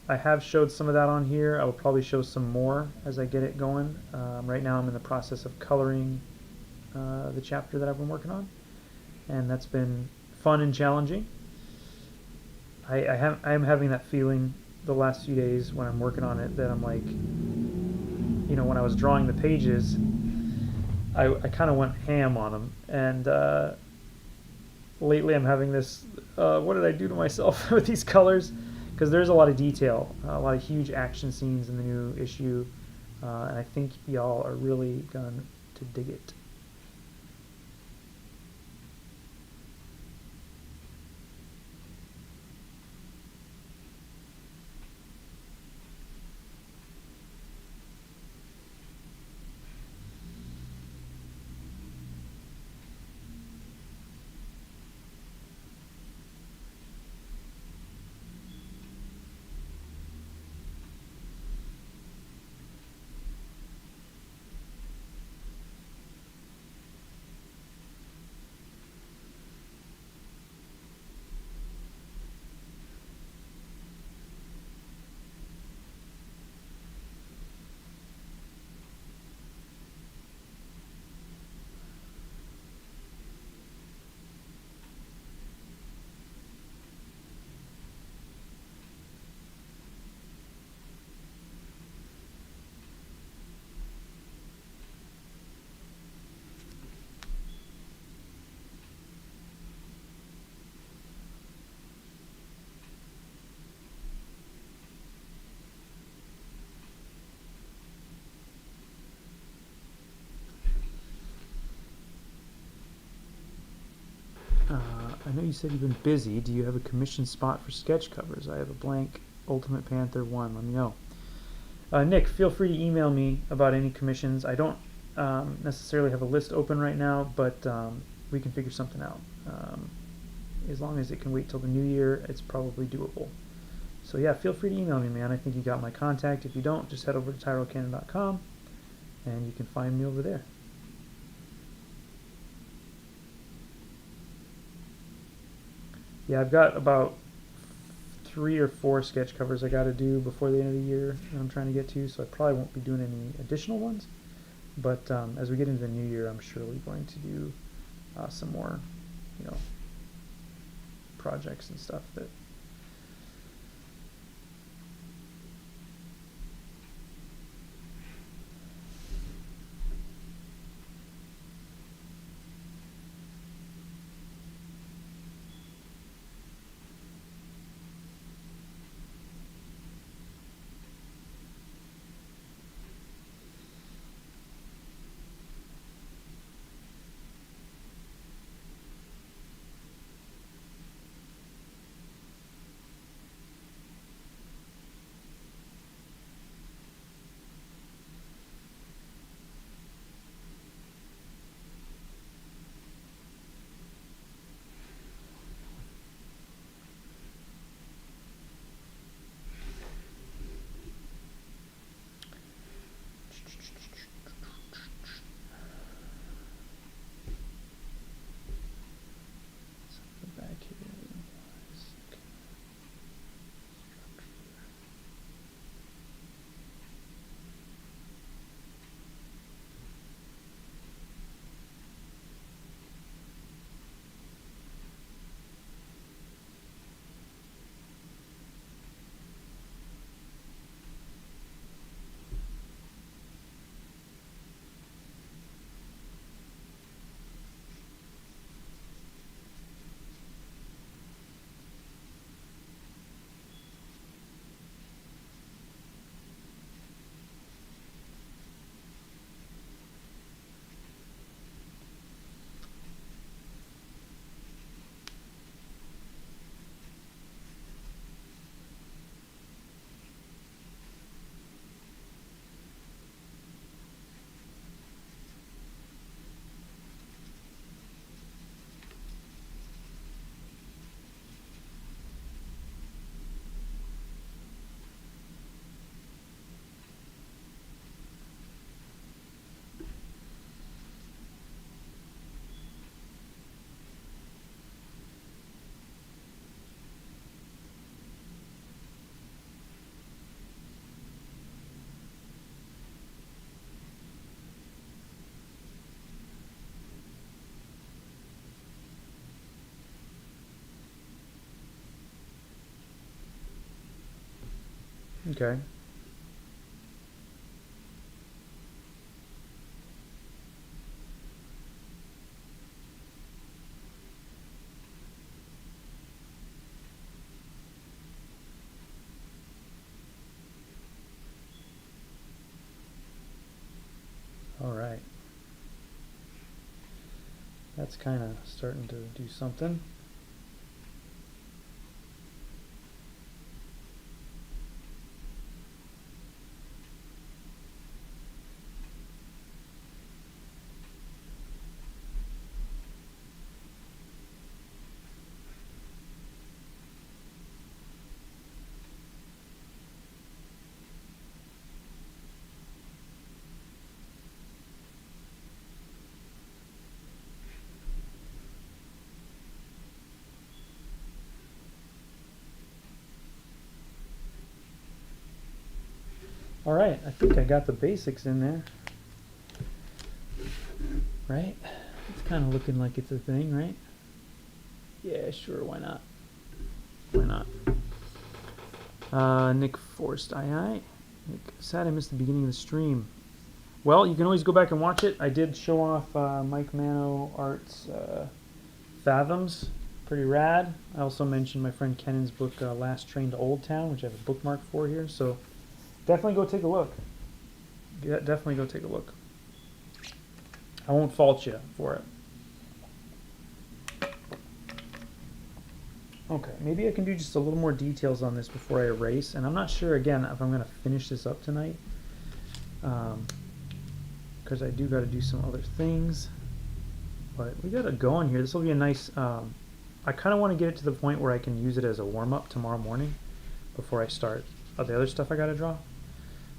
I have showed some of that on here. I will probably show some more as I get it going. Right now I'm in the process of coloring the chapter that I've been working on. And that's been fun and challenging. I am having that feeling the last few days when I'm working on it that I'm like, when I was drawing the pages, I kind of went ham on them. And lately I'm having this, what did I do to myself with these colors? Because there's a lot of detail, a lot of huge action scenes in the new issue, and I think y'all are really going to dig it. I know you said you've been busy. Do you have a commission spot for sketch covers? I have a blank Ultimate Panther 1. Let me know. Nick, feel free to email me about any commissions. I don't necessarily have a list open right now, but we can figure something out. As long as it can wait till the new year, it's probably doable. So yeah, feel free to email me, man. I think you got my contact. If you don't, just head over to tyrellcannon.com and you can find me over there. Yeah, I've got about 3 or 4 sketch covers I got to do before the end of the year that I'm trying to get to, so I probably won't be doing any additional ones. But as we get into the new year, I'm surely going to do some more, projects and stuff that. Okay. All right. That's kind of starting to do something. All right, I think I got the basics in there. Right? It's kind of looking like it's a thing, right? Yeah, sure, why not? Why not? Nick Forced, aye. Nick, sad I missed the beginning of the stream. Well, you can always go back and watch it. I did show off Mike Manomivibul's Fathoms. Pretty rad. I also mentioned my friend Kennan's book, Last Train to Old Town, which I have a bookmark for here. So definitely go take a look. Yeah, definitely go take a look. I won't fault you for it. Okay, maybe I can do just a little more details on this before I erase. And I'm not sure, again, if I'm going to finish this up tonight. Because I do got to do some other things. But we got to go on here. This will be a nice... I kind of want to get it to the point where I can use it as a warm-up tomorrow morning before I start the other stuff I got to draw.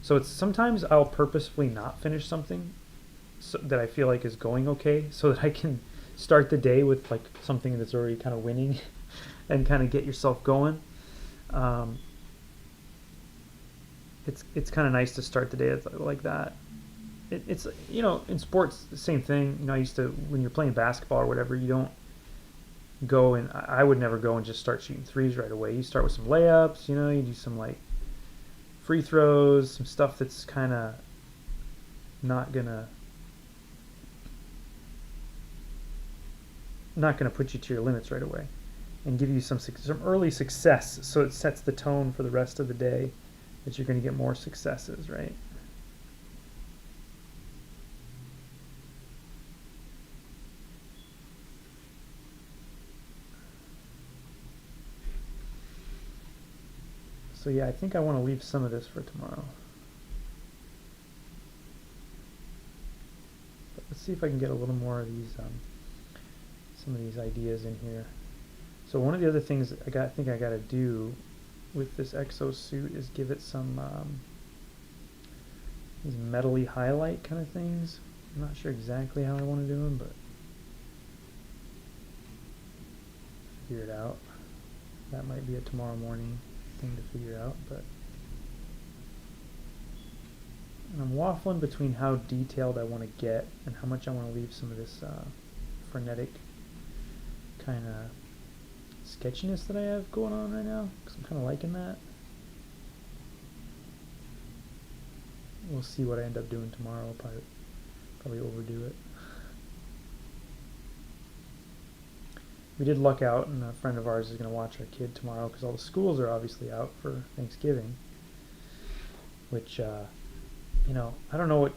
So it's sometimes I'll purposefully not finish something that I feel like is going okay, so that I can start the day with like something that's already kind of winning and kind of get yourself going. It's kind of nice to start the day like that. It's you know, in sports the same thing. You know, I used to, when you're playing basketball or whatever, you don't go and I would never go and just start shooting threes right away. You start with some layups, you know, you do some like free throws, some stuff that's kind of not gonna put you to your limits right away, and give you some early success, so it sets the tone for the rest of the day that you're going to get more successes, right? So yeah, I think I want to leave some of this for tomorrow. But let's see if I can get a little more of these, some of these ideas in here. So one of the other things I think I got to do with this XO suit is give it some these metally highlight kind of things. I'm not sure exactly how I want to do them, but figure it out. That might be a tomorrow morning thing to figure out, but and I'm waffling between how detailed I want to get and how much I want to leave some of this frenetic kind of sketchiness that I have going on right now, because I'm kind of liking that. We'll see what I end up doing tomorrow. I'll probably overdo it. We did luck out, and a friend of ours is going to watch our kid tomorrow because all the schools are obviously out for Thanksgiving. Which, you know, I don't know.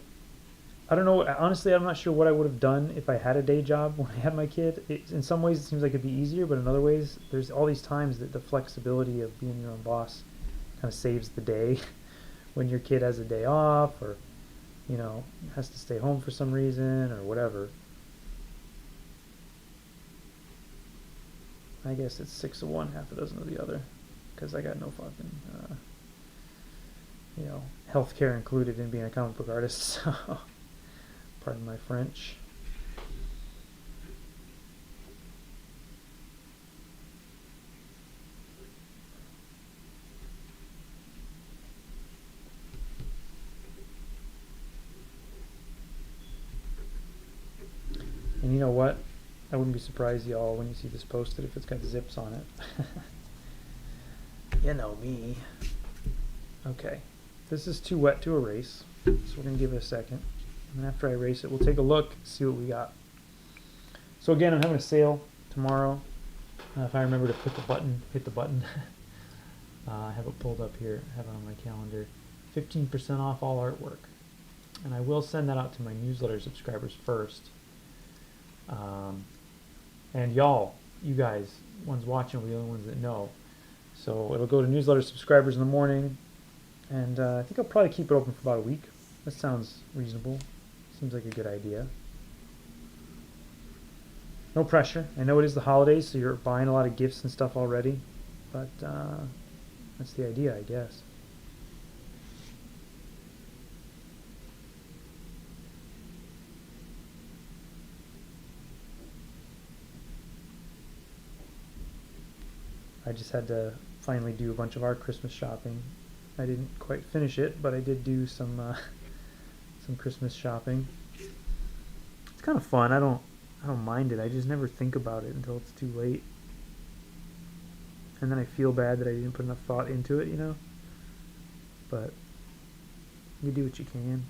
Honestly, I'm not sure what I would have done if I had a day job when I had my kid. In some ways, it seems like it'd be easier, but in other ways, there's all these times that the flexibility of being your own boss kind of saves the day. When your kid has a day off, or, you know, has to stay home for some reason, or whatever. I guess it's 6 of one, half a dozen of the other, because I got no fucking, you know, healthcare included in being a comic book artist, so pardon my French. And you know what? I wouldn't be surprised, y'all, when you see this posted if it's got zips on it. You know me. Okay, this is too wet to erase, so we're going to give it a second. And after I erase it, we'll take a look, see what we got. So again, I'm having a sale tomorrow. If I remember to hit the button. I have it pulled up here, I have it on my calendar. 15% off all artwork. And I will send that out to my newsletter subscribers first. And y'all, you guys, ones watching will be the only ones that know. So it'll go to newsletter subscribers in the morning. And I think I'll probably keep it open for about a week. That sounds reasonable. Seems like a good idea. No pressure. I know it is the holidays, so you're buying a lot of gifts and stuff already. But that's the idea, I guess. I just had to finally do a bunch of our Christmas shopping. I didn't quite finish it, but I did do some Christmas shopping. It's kind of fun. I don't mind it. I just never think about it until it's too late. And then I feel bad that I didn't put enough thought into it, you know? But you do what you can.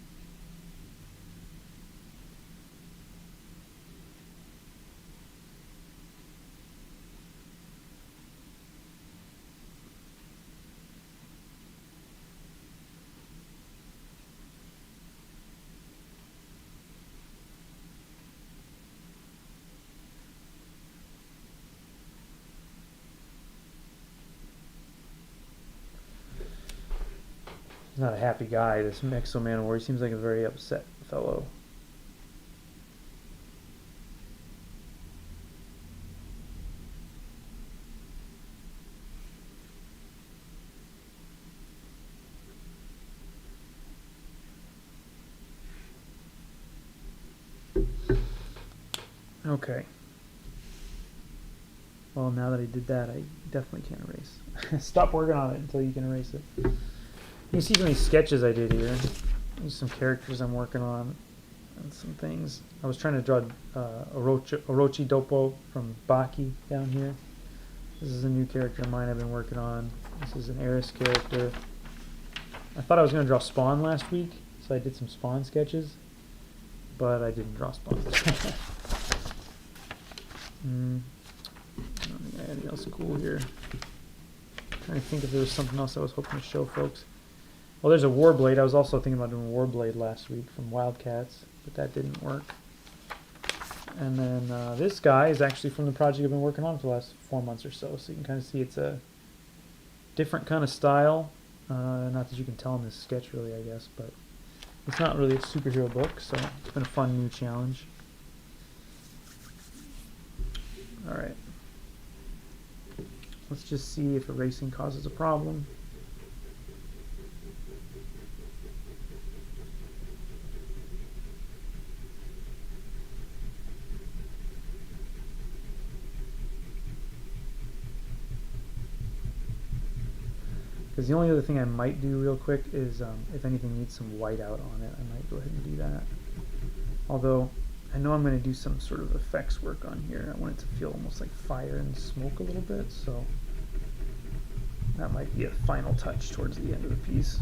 He's not a happy guy, this XO Manowar. He seems like a very upset fellow. Okay. Well, now that I did that, I definitely can't erase. Stop working on it until you can erase it. You can see some of these sketches I did here. There's some characters I'm working on and some things. I was trying to draw Orochi Dopo from Baki down here. This is a new character of mine I've been working on. This is an Eris character. I thought I was going to draw Spawn last week, so I did some Spawn sketches, but I didn't draw Spawn. I don't think I had anything else cool here. I'm trying to think if there was something else I was hoping to show folks. Well, there's a Warblade. I was also thinking about doing Warblade last week from Wildcats, but that didn't work. And then this guy is actually from the project I've been working on for the last 4 months or so. So you can kind of see it's a different kind of style. Not that you can tell in this sketch really, I guess, but it's not really a superhero book, so it's been a fun new challenge. Alright. Let's just see if erasing causes a problem. Because the only other thing I might do real quick is, if anything needs some white out on it, I might go ahead and do that. Although, I know I'm going to do some sort of effects work on here. I want it to feel almost like fire and smoke a little bit, so that might be a final touch towards the end of the piece.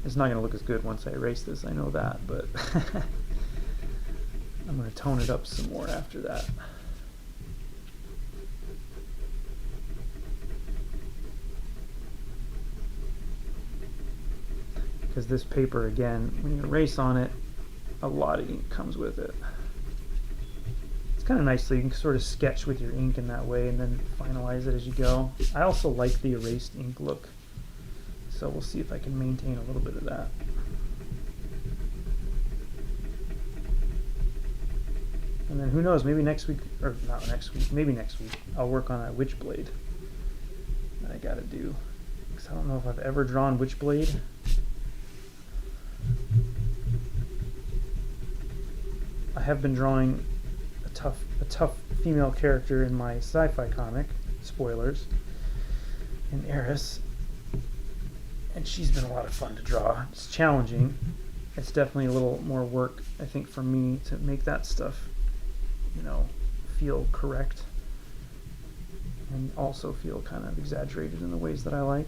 It's not going to look as good once I erase this, I know that, but I'm going to tone it up some more after that. Because this paper, again, when you erase on it, a lot of ink comes with it. It's kind of nice so you can sort of sketch with your ink in that way and then finalize it as you go. I also like the erased ink look. So we'll see if I can maintain a little bit of that. And then who knows, maybe next week, or not next week, maybe next week, I'll work on that Witchblade that I gotta do. Because I don't know if I've ever drawn Witchblade. I have been drawing a tough female character in my sci-fi comic, spoilers, in Eris. and she's been a lot of fun to draw. It's challenging. It's definitely a little more work, I think, for me to make that stuff, you know, feel correct and also feel kind of exaggerated in the ways that I like,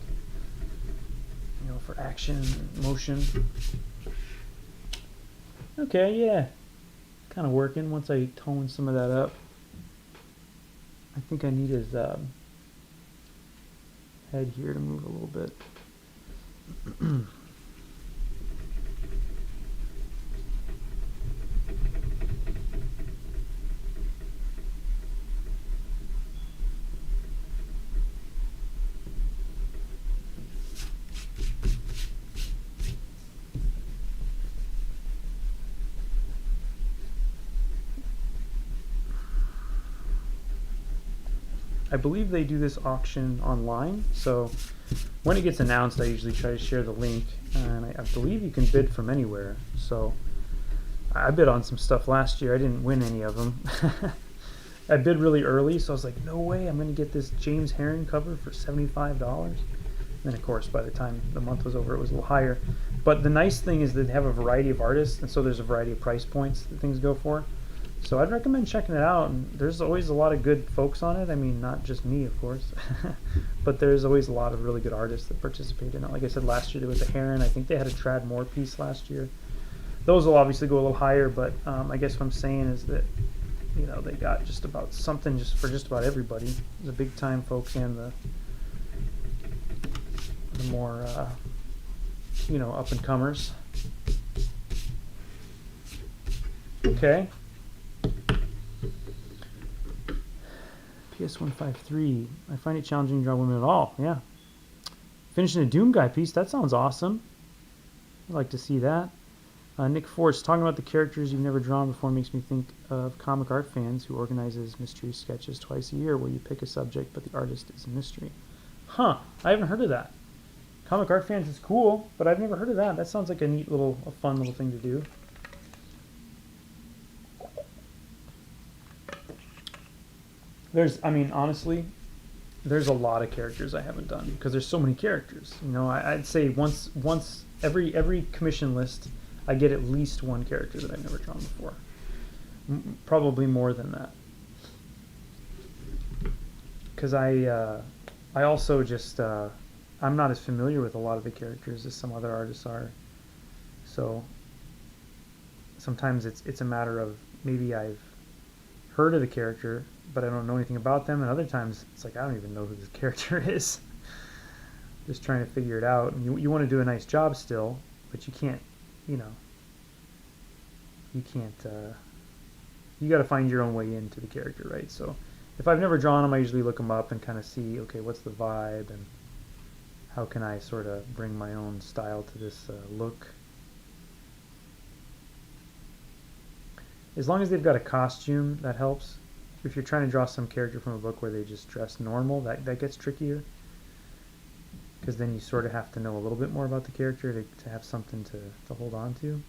you know, for action and motion. Okay, yeah, kind of working once I tone some of that up. I think I need his head here to move a little bit. I believe they do this auction online, so when it gets announced I usually try to share the link, and I believe you can bid from anywhere. So I bid on some stuff last year. I didn't win any of them. I bid really early, so I was like, no way, I'm going to get this James Herring cover for $75. And of course, by the time the month was over, it was a little higher. But the nice thing is that they have a variety of artists, and so there's a variety of price points that things go for. So I'd recommend checking it out, and there's always a lot of good folks on it. I mean, not just me, of course, but there's always a lot of really good artists that participate in it. Like I said, last year there was a Heron. I think they had a Trad Moore piece last year. Those will obviously go a little higher, but I guess what I'm saying is that, you know, they got just about something just for just about everybody. The big time folks and the more, you know, up and comers. Okay. PS153. I find it challenging to draw women at all. Yeah. Finishing a Doom Guy piece. That sounds awesome. I'd like to see that. Nick Force, talking about the characters you've never drawn before makes me think of comic art fans who organizes mystery sketches twice a year where you pick a subject but the artist is a mystery. Huh. I haven't heard of that. Comic art fans is cool, but I've never heard of that. That sounds like a neat little, a fun little thing to do. There's, I mean, honestly, there's a lot of characters I haven't done because there's so many characters. You know, I'd say once every commission list, I get at least one character that I've never drawn before. Probably more than that. Because I also just, I'm not as familiar with a lot of the characters as some other artists are. So sometimes it's a matter of maybe I've heard of the character, but I don't know anything about them, and other times it's like I don't even know who this character is. Just trying to figure it out. And you want to do a nice job still, but you can't, you know, you can't, you got to find your own way into the character, right? So if I've never drawn them, I usually look them up and kind of see, okay, what's the vibe and how can I sort of bring my own style to this look. As long as they've got a costume, that helps. If you're trying to draw some character from a book where they just dress normal, that gets trickier. Because then you sort of have to know a little bit more about the character to have something to hold on to.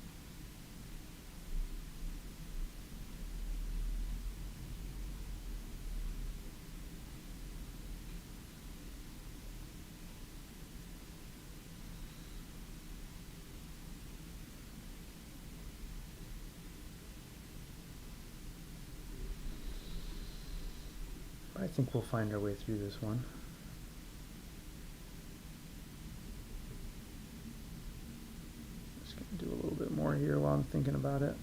I think we'll find our way through this one. Just going to do a little bit more here while I'm thinking about it.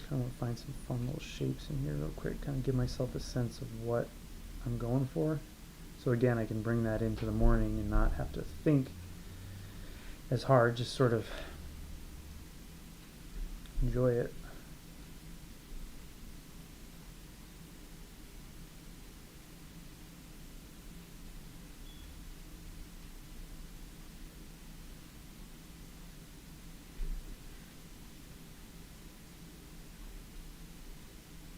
just kind of find some fun little shapes in here real quick, kind of give myself a sense of what I'm going for. So again, I can bring that into the morning and not have to think as hard, just sort of enjoy it.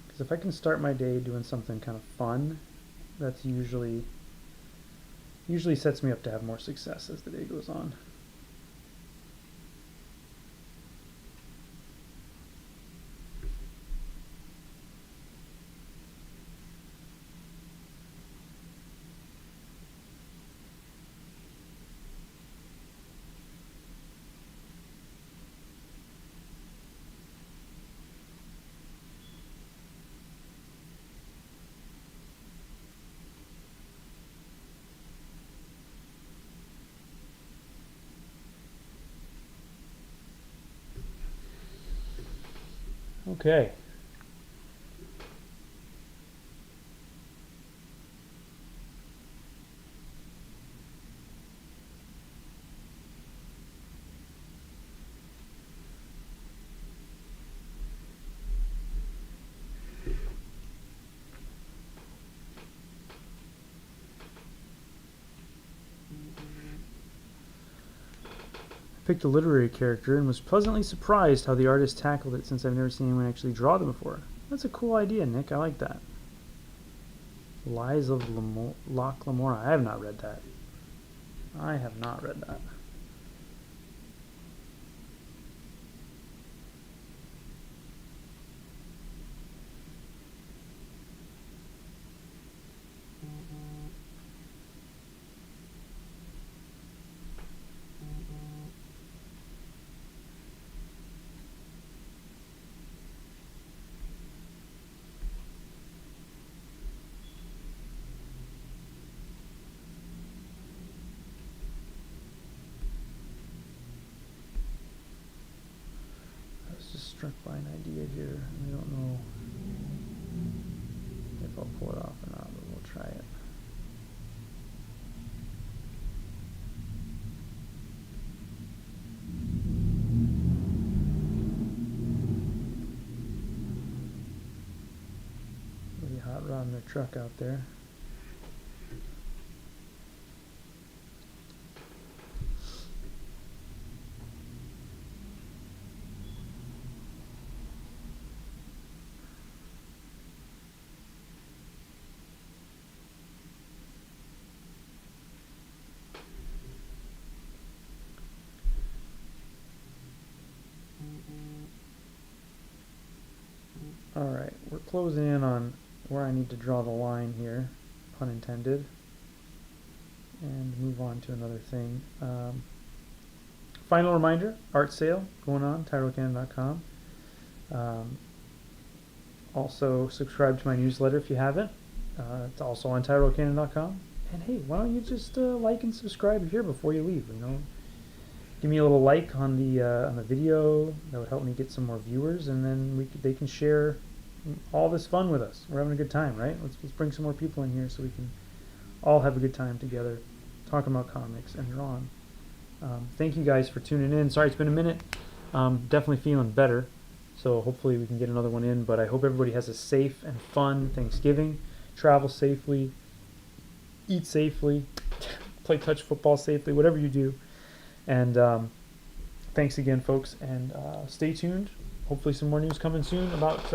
Because if I can start my day doing something kind of fun, that's usually sets me up to have more success as the day goes on. Okay. Picked a literary character and was pleasantly surprised how the artist tackled it, since I've never seen anyone actually draw them before. That's a cool idea, Nick. I like that. Lies of Loch Lamora. I have not read that. I have not read that. Struck by an idea here. I don't know if I'll pull it off or not, but we'll try it. Really hot rodding their truck out there. Alright, we're closing in on where I need to draw the line here, pun intended, and move on to another thing. Final reminder, art sale going on, tyrellcannon.com. Also, subscribe to my newsletter if you haven't. It's also on tyrellcannon.com. And hey, why don't you just like and subscribe here before you leave? You know, give me a little like on the video. That would help me get some more viewers, and then they can share all this fun with us. We're having a good time, right? Let's bring some more people in here so we can all have a good time together, talking about comics and drawing. Thank you guys for tuning in. Sorry it's been a minute. Definitely feeling better, so hopefully we can get another one in. But I hope everybody has a safe and fun Thanksgiving. Travel safely, eat safely, play touch football safely, whatever you do. And thanks again, folks, and stay tuned. Hopefully some more news coming soon about